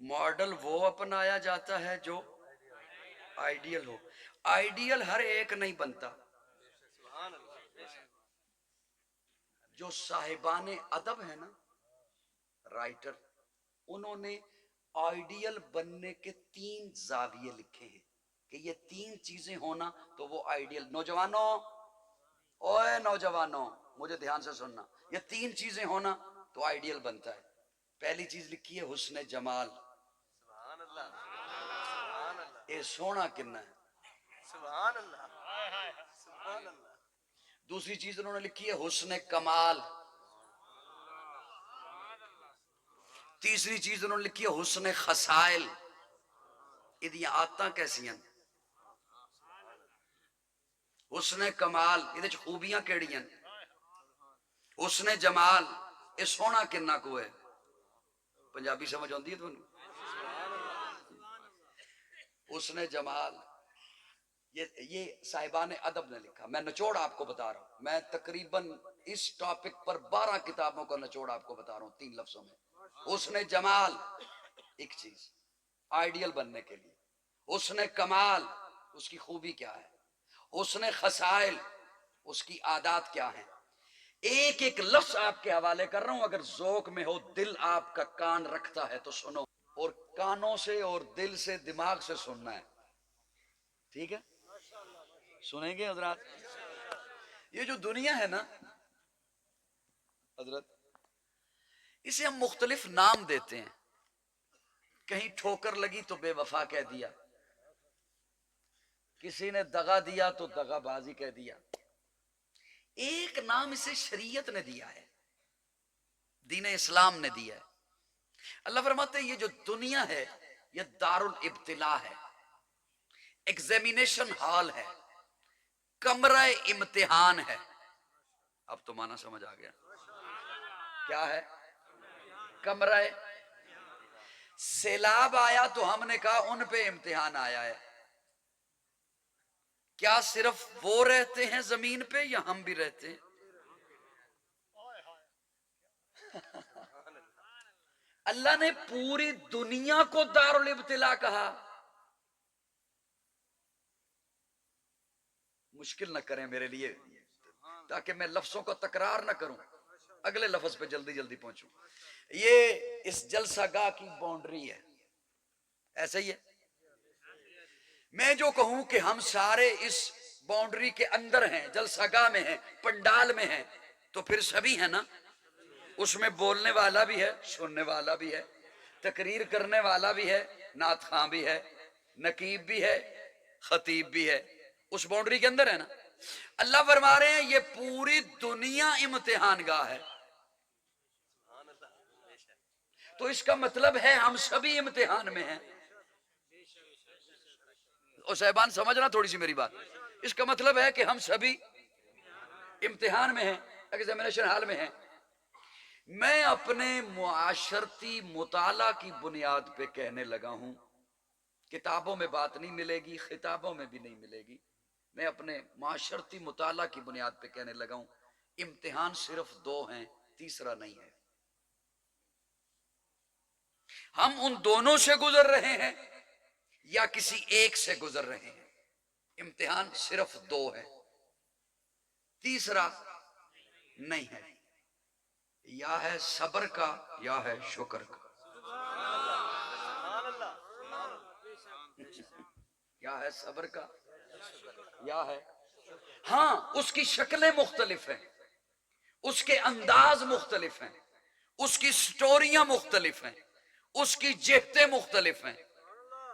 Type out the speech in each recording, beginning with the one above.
Model وہ اپنایا جاتا ہے جو آئیڈیل ہو. آئیڈیل ہر ایک نہیں بنتا. جو صاحبان ادب ہے نا، رائٹر، انہوں نے آئیڈیل بننے کے 3 زاویے لکھے ہیں کہ یہ 3 چیزیں ہونا تو وہ آئیڈیل. نوجوانوں، اوے نوجوانوں مجھے دھیان سے سننا، یہ 3 چیزیں ہونا تو آئیڈیل بنتا ہے. پہلی چیز لکھی ہے حسن جمال. سبحان اللہ، سبحان اللہ، اے سونا کنا ہے. سبحان اللہ، سبحان اللہ. دوسری چیز انہوں نے لکھی ہے حسن کمال. تیسری چیز انہوں نے لکھی ہے حسن خصائل. یہ آدتاں کیسی ہیں؟ حسن کمال یہ خوبیاں کیڑی ہیں؟ حسن جمال یہ سونا کنا کو ہے. پنجابی سمجھ آتی ہے تمہیں؟ حسن جمال یہ صاحبان ادب نے لکھا. میں نچوڑ آپ کو بتا رہا ہوں، میں تقریباً اس ٹاپک پر 12 کتابوں کا نچوڑ آپ کو بتا رہا ہوں 3 لفظوں میں. حسن جمال ایک چیز آئیڈیل بننے کے لیے. حسن کمال اس کی خوبی کیا ہے. حسن خصائل اس کی عادات کیا ہیں. ایک ایک لفظ آپ کے حوالے کر رہا ہوں، اگر ذوق میں ہو، دل آپ کا کان رکھتا ہے تو سنو، اور کانوں سے اور دل سے دماغ سے سننا ہے. ٹھیک ہے؟ سنیں گے حضرات؟ یہ جو دنیا ہے نا حضرت، اسے ہم مختلف نام دیتے ہیں. کہیں ٹھوکر لگی تو بے وفا کہہ دیا، کسی نے دغا دیا تو دغا بازی کہہ دیا. ایک نام اسے شریعت نے دیا ہے، دین اسلام نے دیا ہے. اللہ فرماتے ہیں یہ جو دنیا ہے یہ دار الابتلاء ہے، ایگزامینیشن ہال ہے، کمرہ امتحان ہے. اب تو مانا سمجھ آ گیا کیا ہے کمرہ. سیلاب آیا تو ہم نے کہا ان پہ امتحان آیا ہے. کیا صرف وہ رہتے ہیں زمین پہ یا ہم بھی رہتے ہیں؟ اللہ نے پوری دنیا کو دار الابتلاء کہا. مشکل نہ کریں میرے لیے تاکہ میں لفظوں کو تکرار نہ کروں، اگلے لفظ پہ جلدی جلدی پہنچوں. یہ اس جلسہ گاہ کی باؤنڈری ہے، ایسا ہی ہے. میں جو کہوں کہ ہم سارے اس باؤنڈری کے اندر ہیں، جلسہ گاہ میں ہیں، پنڈال میں ہیں، تو پھر سبھی ہیں نا. اس میں بولنے والا بھی ہے، سننے والا بھی ہے، تقریر کرنے والا بھی ہے، نعت خواں بھی ہے، نقیب بھی ہے، خطیب بھی ہے. اس باؤنڈری کے اندر ہے نا. اللہ فرما رہے ہیں یہ پوری دنیا امتحان گاہ ہے. تو اس کا مطلب ہے ہم سبھی امتحان میں ہیں. اور صاحبان سمجھنا تھوڑی سی میری بات، اس کا مطلب ہے کہ ہم سبھی امتحان میں ہیں، ایگزامینیشن ہال میں ہیں. میں اپنے معاشرتی مطالعہ کی بنیاد پہ کہنے لگا ہوں، کتابوں میں بات نہیں ملے گی، خطابوں میں بھی نہیں ملے گی. میں اپنے معاشرتی مطالعہ کی بنیاد پہ کہنے لگا ہوں امتحان صرف 2 ہیں، تیسرا نہیں ہے. ہم ان دونوں سے گزر رہے ہیں یا کسی ایک سے گزر رہے ہیں. امتحان صرف 2 ہے، تیسرا نہیں ہے. یا ہے صبر کا یا ہے شکر کا. یا ہے صبر کا یا ہے. ہاں اس کی شکلیں مختلف ہیں، اس کے انداز مختلف ہیں، اس کی سٹوریاں مختلف ہیں، اس کی جہتیں مختلف ہیں.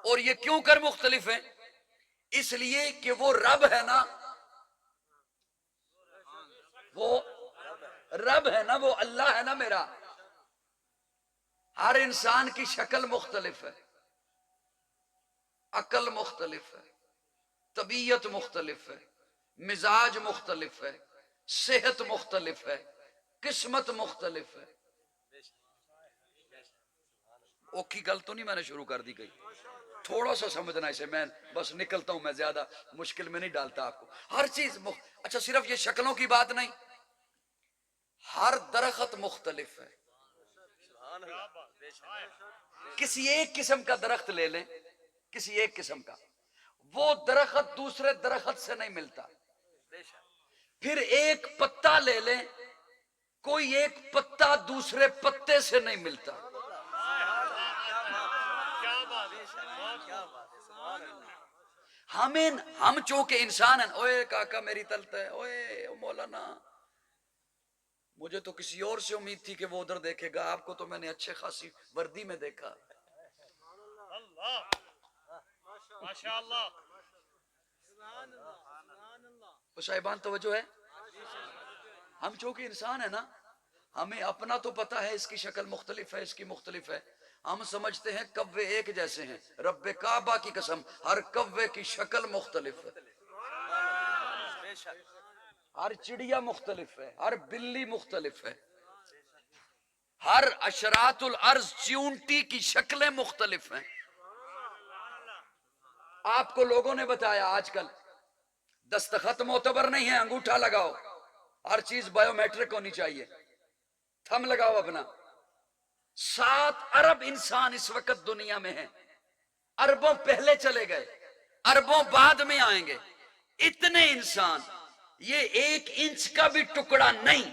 اور یہ کیوں کر مختلف ہیں؟ اس لیے کہ وہ رب ہے نا، وہ رب ہے نا، وہ اللہ ہے نا میرا. ہر انسان کی شکل مختلف ہے، عقل مختلف ہے، طبیعت مختلف ہے، مزاج مختلف ہے، صحت مختلف ہے، قسمت مختلف ہے. اوکھی گل تو نہیں میں نے شروع کر دی گئی، تھوڑا سا سمجھنا اسے. میں بس نکلتا ہوں، میں زیادہ مشکل میں نہیں ڈالتا آپ کو. ہر چیز اچھا صرف یہ شکلوں کی بات نہیں، ہر درخت مختلف ہے، کسی ایک قسم کا درخت لے لیں، کسی ایک قسم کا، وہ درخت دوسرے درخت سے نہیں ملتا. بے شک. پھر ایک پتا لے لیں، کوئی ایک پتا دوسرے پتے سے نہیں ملتا. ہم چونکہ انسان ہیں. اوے کاکا میری تلت ہے، اوے مولانا مجھے تو کسی اور سے امید تھی کہ وہ ادھر دیکھے گا، آپ کو تو میں نے اچھے خاصی وردی میں دیکھا. ماشاءاللہ. تو صاحبان توجہ ہے، ہم چونکہ انسان ہیں نا، ہمیں اپنا تو پتا ہے اس کی شکل مختلف ہے، اس کی مختلف ہے. ہم سمجھتے ہیں کوے ایک جیسے ہیں. رب کعبہ کی قسم ہر کوے کی شکل مختلف ہے، بے شک. ہر چڑیا مختلف ہے، ہر بلی مختلف ہے، ہر اشرات الارض چیونٹی کی شکلیں مختلف ہیں. آپ کو لوگوں نے بتایا آج کل دستخط معتبر نہیں ہے، انگوٹھا لگاؤ، ہر چیز بایو میٹرک ہونی چاہیے، تھم لگاؤ اپنا. 7 ارب انسان اس وقت دنیا میں ہیں، اربوں پہلے چلے گئے، اربوں بعد میں آئیں گے. اتنے انسان، یہ 1 انچ کا بھی ٹکڑا نہیں،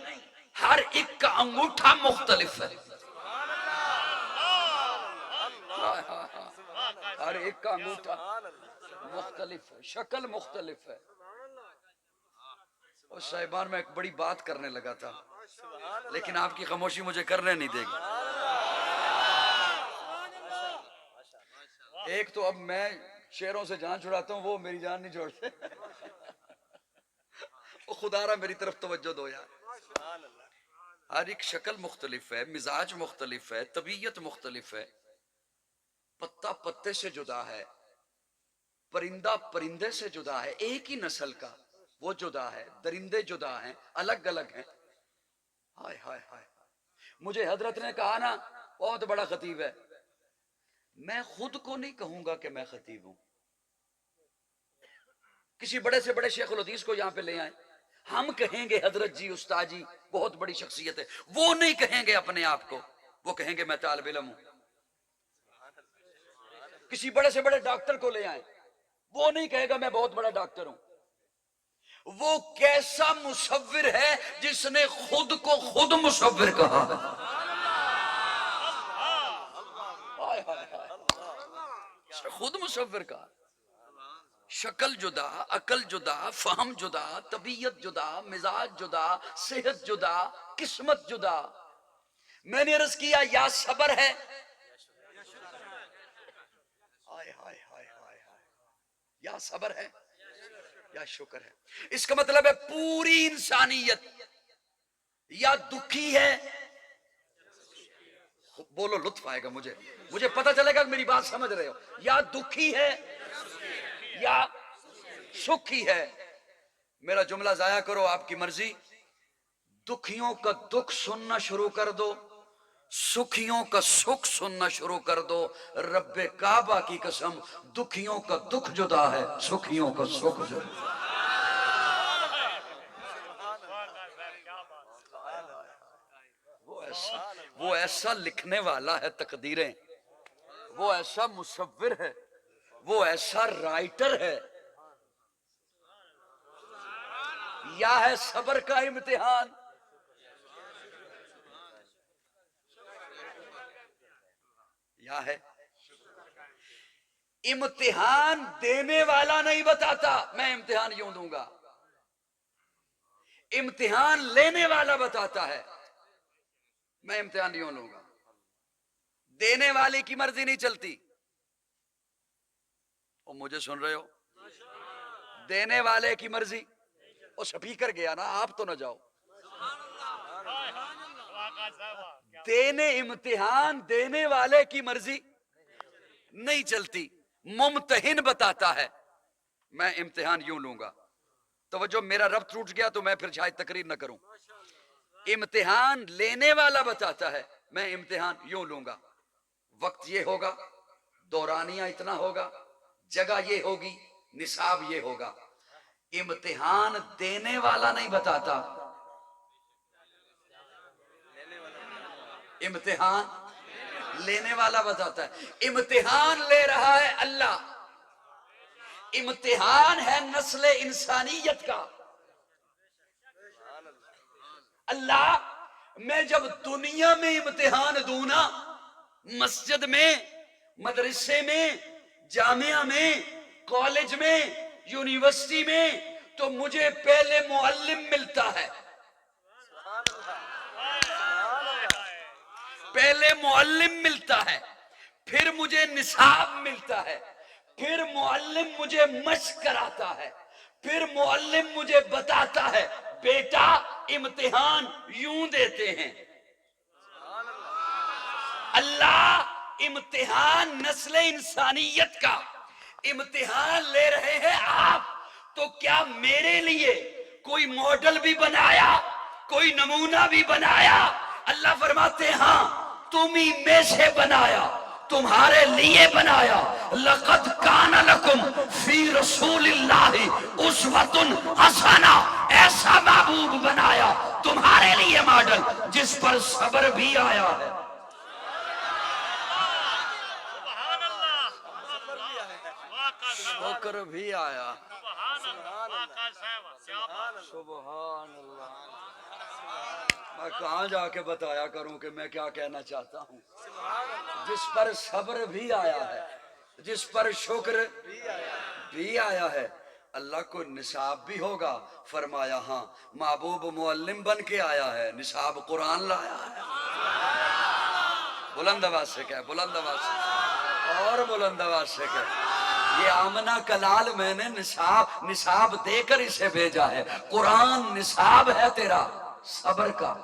ہر ایک کا انگوٹھا مختلف ہے. ہر ایک کا انگوٹھا مختلف ہے، شکل مختلف ہے. اور صاحبان میں ایک بڑی بات کرنے لگا تھا، لیکن آپ کی خاموشی مجھے کرنے نہیں دے گی. ایک تو اب میں شعروں سے جان چھڑاتا ہوں، وہ میری جان نہیں چھوڑتے. وہ خدا را میری طرف توجہ دو یار. ہر ایک شکل مختلف ہے، مزاج مختلف ہے، طبیعت مختلف ہے. پتا پتے سے جدا ہے، پرندہ پرندے سے جدا ہے، ایک ہی نسل کا وہ جدا ہے، درندے جدا ہیں، الگ الگ ہیں. ہائے ہائے ہائے. مجھے حضرت نے کہا نا بہت بڑا خطیب ہے، میں خود کو نہیں کہوں گا کہ میں خطیب ہوں. کسی بڑے سے بڑے شیخ الحدیث کو یہاں پہ لے آئیں، ہم کہیں گے حضرت جی استاد جی بہت بڑی شخصیت ہے. وہ نہیں کہیں گے اپنے آپ کو، وہ کہیں گے میں طالب علم ہوں. کسی بڑے سے بڑے ڈاکٹر کو لے آئیں، وہ نہیں کہے گا میں بہت بڑا ڈاکٹر ہوں. وہ کیسا مصور ہے جس نے خود کو خود مصور کہا. خود مصور کہا. شکل جدا، عقل جدا، فہم جدا، طبیعت جدا، مزاج جدا، صحت جدا، قسمت جدا. میں نے عرض کیا یا صبر ہے، یا صبر ہے یا شکر ہے. اس کا مطلب ہے پوری انسانیت یا دکھی ہے، بولو لطف آئے گا مجھے پتہ چلے گا کہ میری بات سمجھ رہے ہو. یا دکھی ہے یا سکھی ہے. میرا جملہ ضائع کرو آپ کی مرضی. دکھیوں کا دکھ سننا شروع کر دو، سکھیوں کا سکھ سننا شروع کر دو. رب کعبہ کی قسم دکھیوں کا دکھ جدا ہے، سکھیوں کا سکھ جدا. وہ ایسا لکھنے والا ہے تقدیریں، وہ ایسا مصور ہے، وہ ایسا رائٹر ہے. یا ہے صبر کا امتحان، یا ہے امتحان دینے والا نہیں بتاتا میں امتحان یوں دوں گا، امتحان لینے والا بتاتا ہے میں امتحان یوں لوں گا. دینے والے کی مرضی نہیں چلتی. وہ مجھے سن رہے ہو؟ دینے والے کی مرضی. وہ سپیکر گیا نا، آپ تو نہ جاؤ. دینے امتحان دینے والے کی مرضی نہیں چلتی. ممتحن بتاتا ہے میں امتحان یوں لوں گا. توجہ، میرا ربط ٹوٹ گیا تو میں پھر شاید تقریر نہ کروں. امتحان لینے والا بتاتا ہے میں امتحان یوں لوں گا. وقت یہ ہوگا، دورانیہ اتنا ہوگا، جگہ یہ ہوگی، نصاب یہ ہوگا. امتحان دینے والا نہیں بتاتا، امتحان لینے والا بتاتا ہے، امتحان لے رہا ہے اللہ، امتحان ہے نسل انسانیت کا۔ اللہ میں جب دنیا میں امتحان دوں نا، مسجد میں، مدرسے میں، جامعہ میں، کالج میں، یونیورسٹی میں، تو مجھے پہلے معلم ملتا ہے، پہلے معلم ملتا ہے، پھر مجھے نصاب ملتا ہے، پھر معلم مجھے مشق کراتا ہے، پھر معلم مجھے بتاتا ہے بیٹا امتحان یوں دیتے ہیں۔ اللہ امتحان نسل انسانیت کا امتحان لے رہے ہیں آپ، تو کیا میرے لیے کوئی ماڈل بھی بنایا، کوئی نمونہ بھی بنایا؟ اللہ فرماتے ہیں ہاں تم ہی میں سے بنایا، تمہارے لیے بنایا۔ لقد کان لکم فی رسول اللہ اسوۃ حسنہ، ایسا محبوب بنایا تمہارے لیے ماڈل جس پر صبر بھی آیا ہے۔ سبحان اللہ، واقع صاحب، شکر بھی آیا۔ سبحان اللہ، واقع صاحب، کیا بات۔ سبحان اللہ۔ میں کہاں جا کے بتایا کروں کہ میں کیا کہنا چاہتا ہوں؟ جس پر صبر بھی آیا ہے، جس پر شکر بھی آیا ہے، اللہ کو نصاب بھی ہوگا۔ فرمایا ہاں محبوب معلم بن کے آیا ہے، نصاب قرآن لایا ہے۔ بلند آواز سے کہے، بلند آواز سے اور بلند آواز سے کہے، یہ آمنہ کلال میں نے نصاب دے کر اسے بھیجا ہے۔ قرآن نصاب ہے تیرا صبر کا،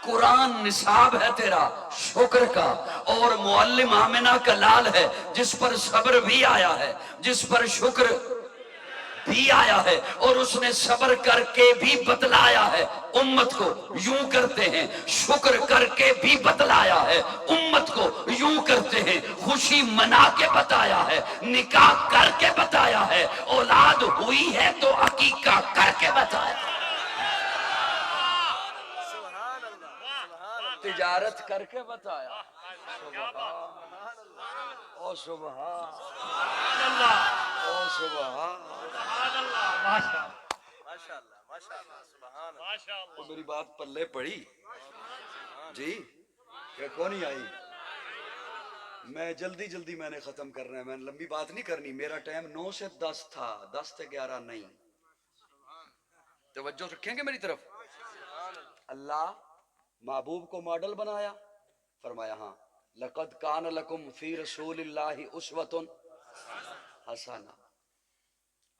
قرآن نصاب ہے تیرا شکر کا، اور معلم آمنہ کا لال ہے جس پر صبر بھی آیا ہے، جس پر شکر بھی آیا ہے، اور اس نے صبر کر کے بھی بتلایا ہے امت کو یوں کرتے ہیں، شکر کر کے بھی بتلایا ہے امت کو یوں کرتے ہیں، خوشی منا کے بتایا ہے، نکاح کر کے بتایا ہے، اولاد ہوئی ہے تو عقیقہ کر کے بتایا ہے، تجارت کر کے بتایا۔ او سبحان او سبحان۔ ماشاء اللہ ماشاء اللہ سبحان اللہ۔ ماشاء اللہ، تو میری بات پلے پڑی جی کہ کون نہیں آئی؟ میں جلدی میں نے ختم کرنا ہے، میں نے لمبی بات نہیں کرنی، میرا ٹائم 9 سے 10 تھا، 10 سے 11 نہیں۔ توجہ رکھیں گے میری طرف؟ اللہ محبوب کو ماڈل بنایا، فرمایا ہاں لقد کان لکم فی رسول اللہ اسوۃ حسنہ۔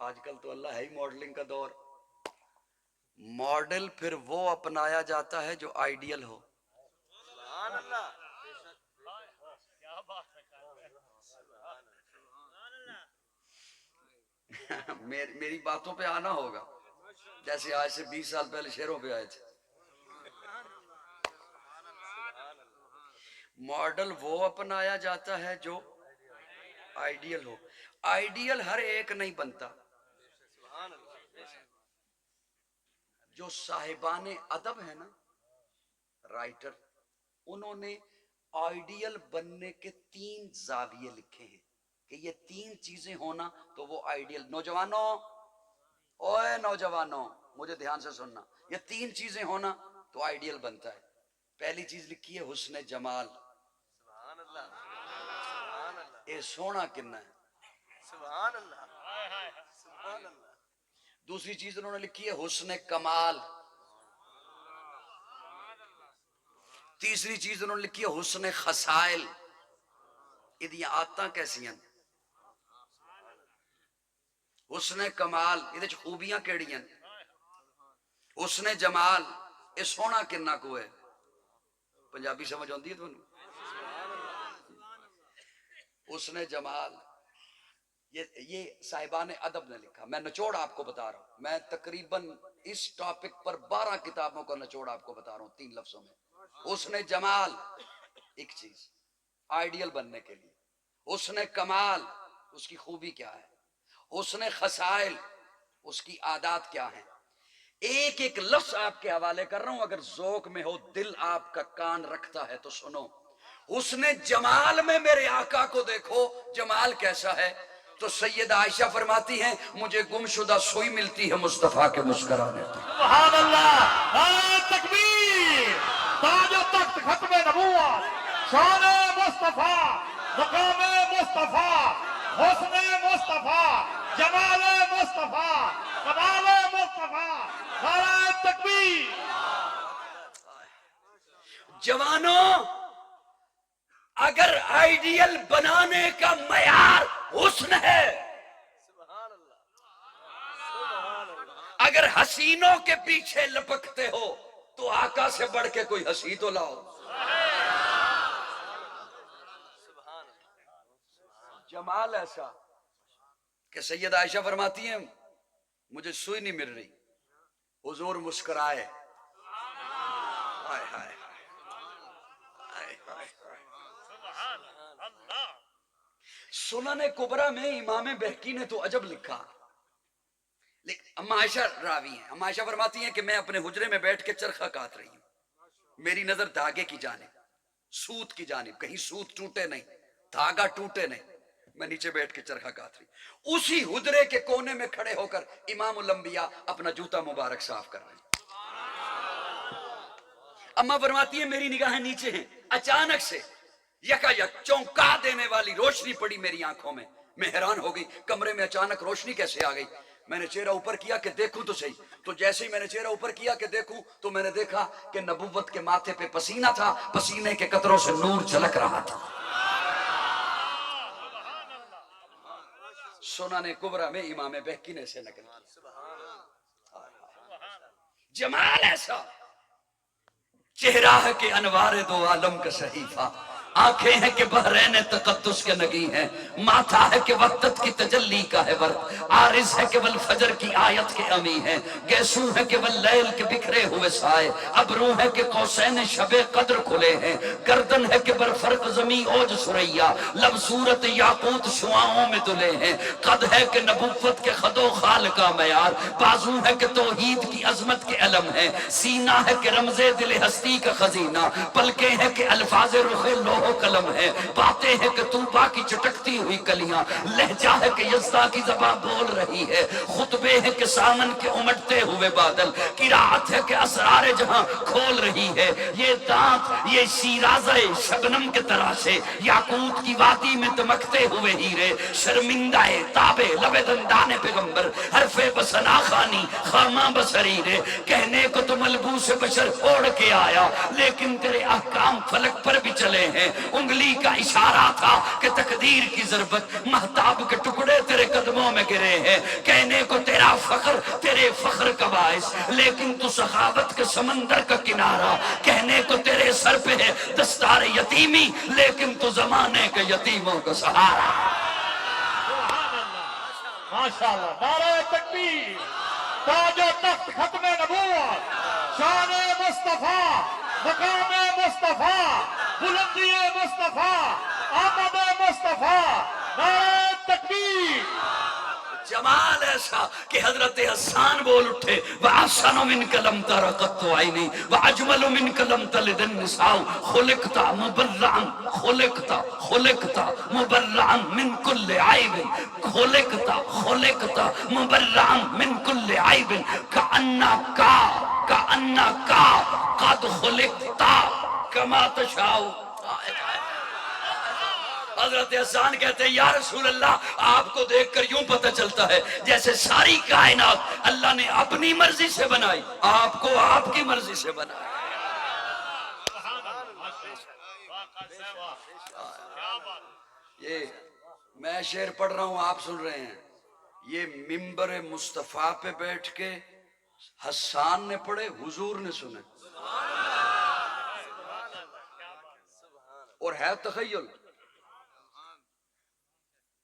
آج کل تو اللہ ہے ہی ماڈلنگ کا دور، ماڈل پھر وہ اپنایا جاتا ہے جو آئیڈیل ہو۔ سبحان اللہ کیا بات ہے۔ میری باتوں پہ آنا ہوگا، جیسے آج سے 20 سال پہلے شہروں پہ آئے تھے۔ ماڈل وہ اپنایا جاتا ہے جو آئیڈیل ہو، آئیڈیل ہر ایک نہیں بنتا۔ جو صاحبان ادب ہے نا، رائٹر، انہوں نے آئیڈیل بننے کے 3 زاویے لکھے ہیں کہ یہ 3 چیزیں ہونا تو وہ آئیڈیل۔ نوجوانوں، اوے نوجوانوں مجھے دھیان سے سننا، یہ 3 چیزیں ہونا تو آئیڈیل بنتا ہے۔ پہلی چیز لکھی ہے حسن جمال، سبحان اللہ سبحان اللہ اے سونا کنا ہے۔ سبحان اللہ سبحان اللہ۔ دوسری چیز انہوں نے لکھی ہے حسن کمال، تیسری چیز انہوں نے لکھی ہے حسن خصائل۔ یہ آدتاں کیسی ہیں؟ حسن کمال یہ خوبیاں کیڑی ہیں؟ حسن جمال یہ سونا کنا کو ہے؟ پنجابی سمجھ آتی ہے تمہیں؟ حسن جمال یہ صاحبان ادب نے لکھا، میں نچوڑ آپ کو بتا رہا ہوں، میں تقریباً اس ٹاپک پر 12 کتابوں کا نچوڑ آپ کو بتا رہا ہوں 3 لفظوں میں۔ حسن جمال ایک چیز آئیڈیل بننے کے لیے، حسن کمال اس کی خوبی کیا ہے، حسن خصائل اس کی عادات کیا ہیں۔ ایک ایک لفظ آپ کے حوالے کر رہا ہوں، اگر ذوق میں ہو، دل آپ کا کان رکھتا ہے تو سنو۔ حسن جمال میں میرے آقا کو دیکھو، جمال کیسا ہے؟ تو سید عائشہ فرماتی ہیں مجھے گمشدہ سوئی ملتی ہے مصطفیٰ کے مسکرانے پر۔ سبحان اللہ، نعرہ تکبیر، تاج و تخت ختم نبوت، شان مصطفیٰ، مقام مصطفیٰ، حسن مصطفیٰ، جمال مصطفیٰ، کمال مصطفیٰ، نعرہ تکبیر۔ جوانوں، اگر آئیڈیل بنانے کا معیار حسن ہے، سبحان اللہ، سبحان اللہ، اگر حسینوں کے پیچھے لپکتے ہو تو آقا سے بڑھ کے کوئی حسین تو لاؤ۔ سبحان اللہ، جمال ایسا کہ سید عائشہ فرماتی ہیں مجھے سوئی نہیں مل رہی، حضور مسکرائے، ہائے ہائے ہائے ہائے ہائے۔ سبحان اللہ، سنن کبریٰ میں امام بہقی نے تو عجب لکھا، لیکن اما عائشہ راوی ہیں، اما عائشہ فرماتی ہیں کہ میں اپنے حجرے میں بیٹھ کے چرخہ کاٹ رہی ہوں، میری نظر دھاگے کی جانب، سوت کی جانب، کہیں سوت ٹوٹے نہیں، دھاگا ٹوٹے نہیں، میں نیچے بیٹھ کے چرخہ کاٹ رہی ہوں۔ اسی حجرے کے کونے میں کھڑے ہو کر امام الانبیاء اپنا جوتا مبارک صاف کر رہے ہیں۔ اما فرماتی ہیں میری نگاہیں نیچے ہیں، اچانک سے یکا یک چونکا دینے والی روشنی پڑی میری آنکھوں میں، میں حیران ہو گئی کمرے میں اچانک روشنی کیسے آ گئی؟ میں نے چہرہ اوپر کیا کہ دیکھوں تو صحیح، تو جیسے ہی میں نے چہرہ اوپر کیا کہ دیکھوں تو میں نے دیکھا کہ نبوت کے ماتھے پہ پسینہ تھا، پسینے کے قطروں سے نور جھلک رہا تھا۔ سنن کبریٰ میں امام بہقی نے اسے نقل کیا۔ جمال ایسا، چہرہ ہے کہ انوار دو عالم کا صحیفہ، آنکھیں ہیں کہ بحرین تقدس کے نگی ہیں، ماتھا ہے کہ وقت کی تجلی کا ہے ورق، عارض ہے کہ والفجر کی آیت کے امی ہیں، گیسو ہے کہ واللیل کے بکھرے ہوئے سائے، ابرو ہے کہ قوسین شب قدر کھلے ہیں، گردن ہے کہ برفرق زمین اوج سریا، لب صورت یاقوت شعاؤں میں دلے ہیں، قد ہے کہ نبوت کے خد و خال کا معیار، بازو ہے کہ توحید کی عظمت کے علم ہے، سینہ ہے کہ رمز دل ہستی کا خزینہ، پلکیں ہیں کہ الفاظ رخ لوح و قلم ہے، باتیں ہیں کہ طوبا کی چٹکتی ہوئی کلیاں، لہجہ ہے کہ یزدہ کی زبان بول رہی ہے، خطبے ہیں کہ سامن کے امٹتے ہوئے بادل، قرات ہے کہ اسرار جہاں کھول رہی ہے، یہ دانت یہ شیرازہ شبنم کے تراشے، یاقوت کی وادی میں دمکتے ہوئے ہیرے، شرمندہ تابے لب دندان پیغمبر، حرف بسنا خانی خامہ بصریرے، کہنے کو تو ملبوس بشر اوڑھ کے آیا، لیکن تیرے احکام فلک پر بھی چلے ہیں، انگلی کا اشارہ تھا کہ تقدیر کی ضربت، مہتاب کے ٹکڑے تیرے قدموں میں گرے ہیں، کہنے کو تیرا فخر تیرے فخر کا باعث، لیکن تو سخاوت کے سمندر کا کنارہ، کہنے کو تیرے سر پہ ہے دستار یتیمی، لیکن تو زمانے کے یتیموں کا سہارا۔ ماشاءاللہ، نعرہ تکبیر، تاج و تخت ختم نبوت، شان مصطفیٰ، مقام مصطفیٰ، بلندی مصطفیٰ، آمد مصطفیٰ، نعرہ تکبیر۔ جمال ایسا کہ حضرت حسان بول اٹھے وَأَحْسَنُ مِنْكَ لَمْ تَرَ قَطُّ عَيْنِي وَأَجْمَلُ مِنْكَ لَمْ تَلِدِ النِّسَاءُ خُلِقْتَ مُبَرَّعًا خُلِقْتَ مُبَرَّعًا مِنْ كُلِّ عَيْبٍ خُلِقْتَ مُبَرَّعًا مِنْ كُلِّ عَيْبٍ كَأَنَّكَ قَدْ خُلِقْتَ كَمَا تَشَاءُ۔ حضرت حسان کہتے ہیں یا رسول اللہ، آپ کو دیکھ کر یوں پتہ چلتا ہے جیسے ساری کائنات اللہ نے اپنی مرضی سے بنائی، آپ کو آپ کی مرضی سے بنائی۔ یہ میں شعر پڑھ رہا ہوں، آپ سن رہے ہیں، یہ ممبر مصطفیٰ پہ بیٹھ کے حسان نے پڑھے، حضور نے سنے، اور ہے تخیل،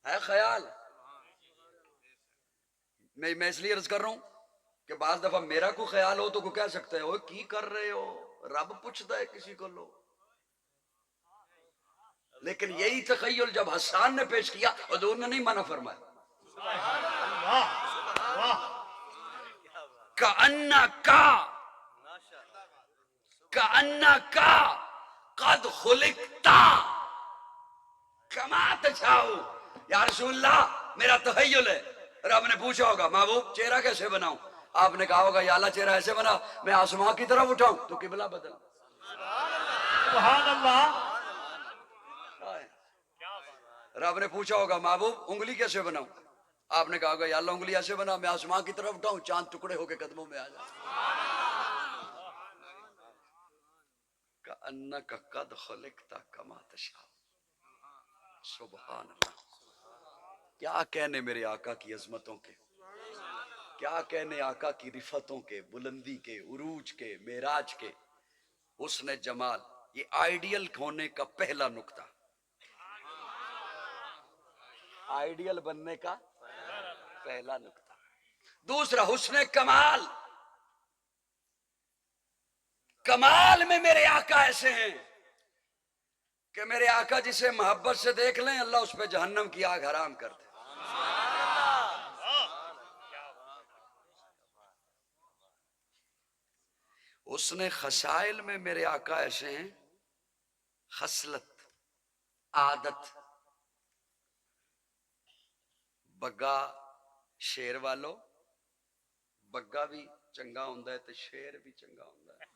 ہے خیال۔ میں اس لیے عرض کر رہا ہوں کہ بعض دفعہ میرا کوئی خیال ہو تو کوئی کہہ سکتا ہے اوہ کی کر رہے ہو، رب پوچھتا ہے کسی کو لو، لیکن یہی تخیل جب حسان نے پیش کیا حضور نے نہیں منع فرمایا۔ کأنکا قد خلقتا کما تشاؤ، یا رسول اللہ میرا تخیل ہے۔ رب نے پوچھا ہوگا محبوب چہرہ کیسے بناؤں؟ آپ نے کہا ہوگا یا اللہ چہرہ ایسے بنا میں آسمان کی طرف اٹھاؤں تو قبلہ بدل۔ سبحان اللہ۔ رب نے پوچھا ہوگا محبوب انگلی کیسے بناؤں؟ آپ نے کہا ہوگا یا اللہ انگلی ایسے بنا میں آسمان کی طرف اٹھاؤں چاند ٹکڑے ہو کے قدموں میں آ جائے۔ کأنک قد خلقت کما تشاء۔ سبحان اللہ۔ کیا کہنے میرے آقا کی عظمتوں کے، کیا کہنے آقا کی رفتوں کے، بلندی کے، عروج کے، معراج کے، حسن جمال۔ یہ آئیڈیل ہونے کا پہلا نقطہ، آئیڈیل بننے کا پہلا نقطہ۔ دوسرا حسن کمال، کمال میں میرے آقا ایسے ہیں کہ میرے آقا جسے محبت سے دیکھ لیں اللہ اس پہ جہنم کی آگ حرام کر دے۔ اس نے خصائل میں میرے آقا ایسے ہیں، خصلت، عادت۔ بگا شیر والو، بگا بھی چنگا ہوندا ہے تے شیر بھی چنگا ہوندا ہے۔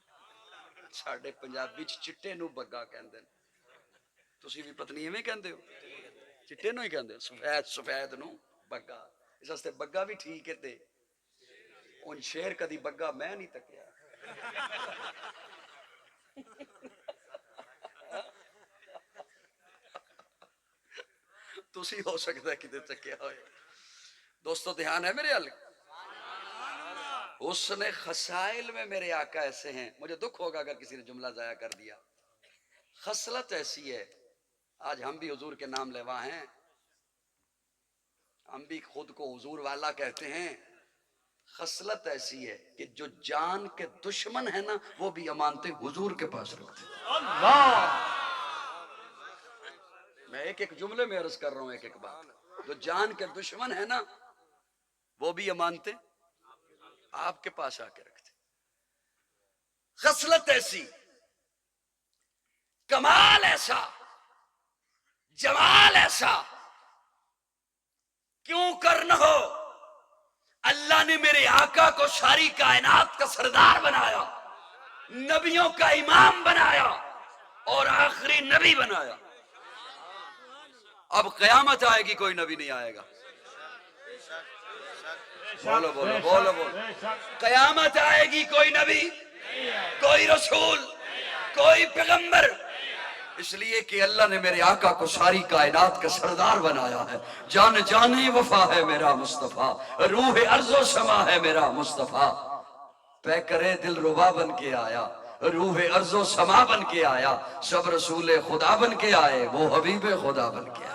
ساڈے پنجابی چٹے نو بگا کہندے نے، تسی بھی پتنی ایویں کہندے ہو؟ چٹے نو ہی کہندے، سفید سفید نو بگا۔ اس واسطے بگا بھی ٹھیک ہے تے ان شیر کدی بگا میں نہیں تکیا۔ تسی ہو سکتا ہے کدے تکیا ہوئے۔ دوستو دھیان ہے میرے حل؟ اس نے خصائل میں میرے آقا ایسے ہیں، مجھے دکھ ہوگا اگر کسی نے جملہ ضائع کر دیا۔ خصلت ایسی ہے، آج ہم بھی حضور کے نام لیوا ہیں، ہم بھی خود کو حضور والا کہتے ہیں۔ خصلت ایسی ہے کہ جو جان کے دشمن ہے نا وہ بھی امانتیں حضور کے پاس رکھتے ہیں۔ اللہ۔ میں ایک ایک جملے میں عرض کر رہا ہوں، ایک ایک بات۔ جو جان کے دشمن ہے نا وہ بھی امانتیں آپ کے پاس آ کے رکھتے۔ خصلت ایسی، کمال ایسا، جمال ایسا کیوں کر نہ ہو۔ اللہ نے میرے آقا کو ساری کائنات کا سردار بنایا، نبیوں کا امام بنایا اور آخری نبی بنایا۔ اب قیامت آئے گی کوئی نبی نہیں آئے گا۔ بولو بولو بولو بولو۔ قیامت آئے گی کوئی نبی، کوئی رسول، کوئی پیغمبر، اس لیے کہ اللہ نے میرے آقا کو ساری کائنات کا سردار بنایا ہے۔ جان جانے وفا ہے میرا مصطفیٰ، روح ارض و سما ہے میرا مصطفیٰ، پے کرے دل ربا بن کے آیا، روح ارض و سما بن کے آیا، سب رسول خدا بن کے آئے، وہ حبیب خدا بن کے آیا۔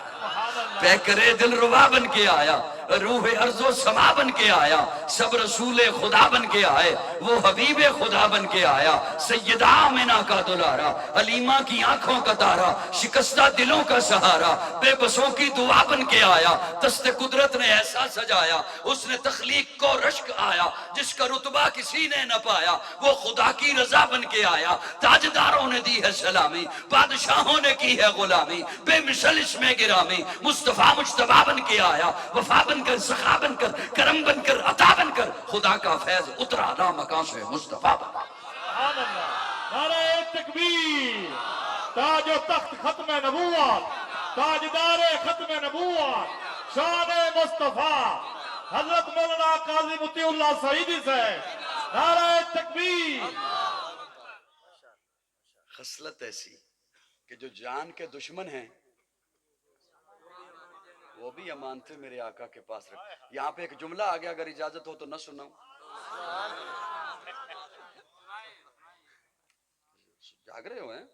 پے کرے دل ربا بن کے آیا، روح ارض و سما بن کے آیا، سب رسول خدا بن کے آئے، وہ حبیب خدا بن کے آیا۔ سیدہ آمنہ کا دلارا، حلیمہ کی آنکھوں کا تارا، شکستہ دلوں کا سہارا، بے بسوں کی دعا بن کے آیا۔ دست قدرت نے ایسا سجایا، اس نے تخلیق کو رشک آیا، جس کا رتبہ کسی نے نہ پایا، وہ خدا کی رضا بن کے آیا۔ تاجداروں نے دی ہے سلامی، بادشاہوں نے کی ہے غلامی، بے مثل اس میں گرامی، مصطفیٰ مجتبیٰ بن کے آیا، وفا بن کر، سخا بن کر، کرم بن کر، عطا بن کر، خدا کا فیض اترا لا مکان سے مصطفیٰ بن۔ سبحان اللہ۔ نعرہ تکبیر۔ تاج و تخت ختم نبوت، تاجدار ختم نبوت، شان مصطفیٰ حضرت مولانا قاضی مطیع اللہ سعیدی سے نعرہ تکبیر۔ خصلت ایسی کہ جو جان کے دشمن ہیں وہ بھی امانتیں میرے آقا کے پاس رکھ۔ یہاں پہ ایک جملہ آ گیا، اگر اجازت ہو تو نہ سناؤں؟ جاگ رہے ہو ہیں؟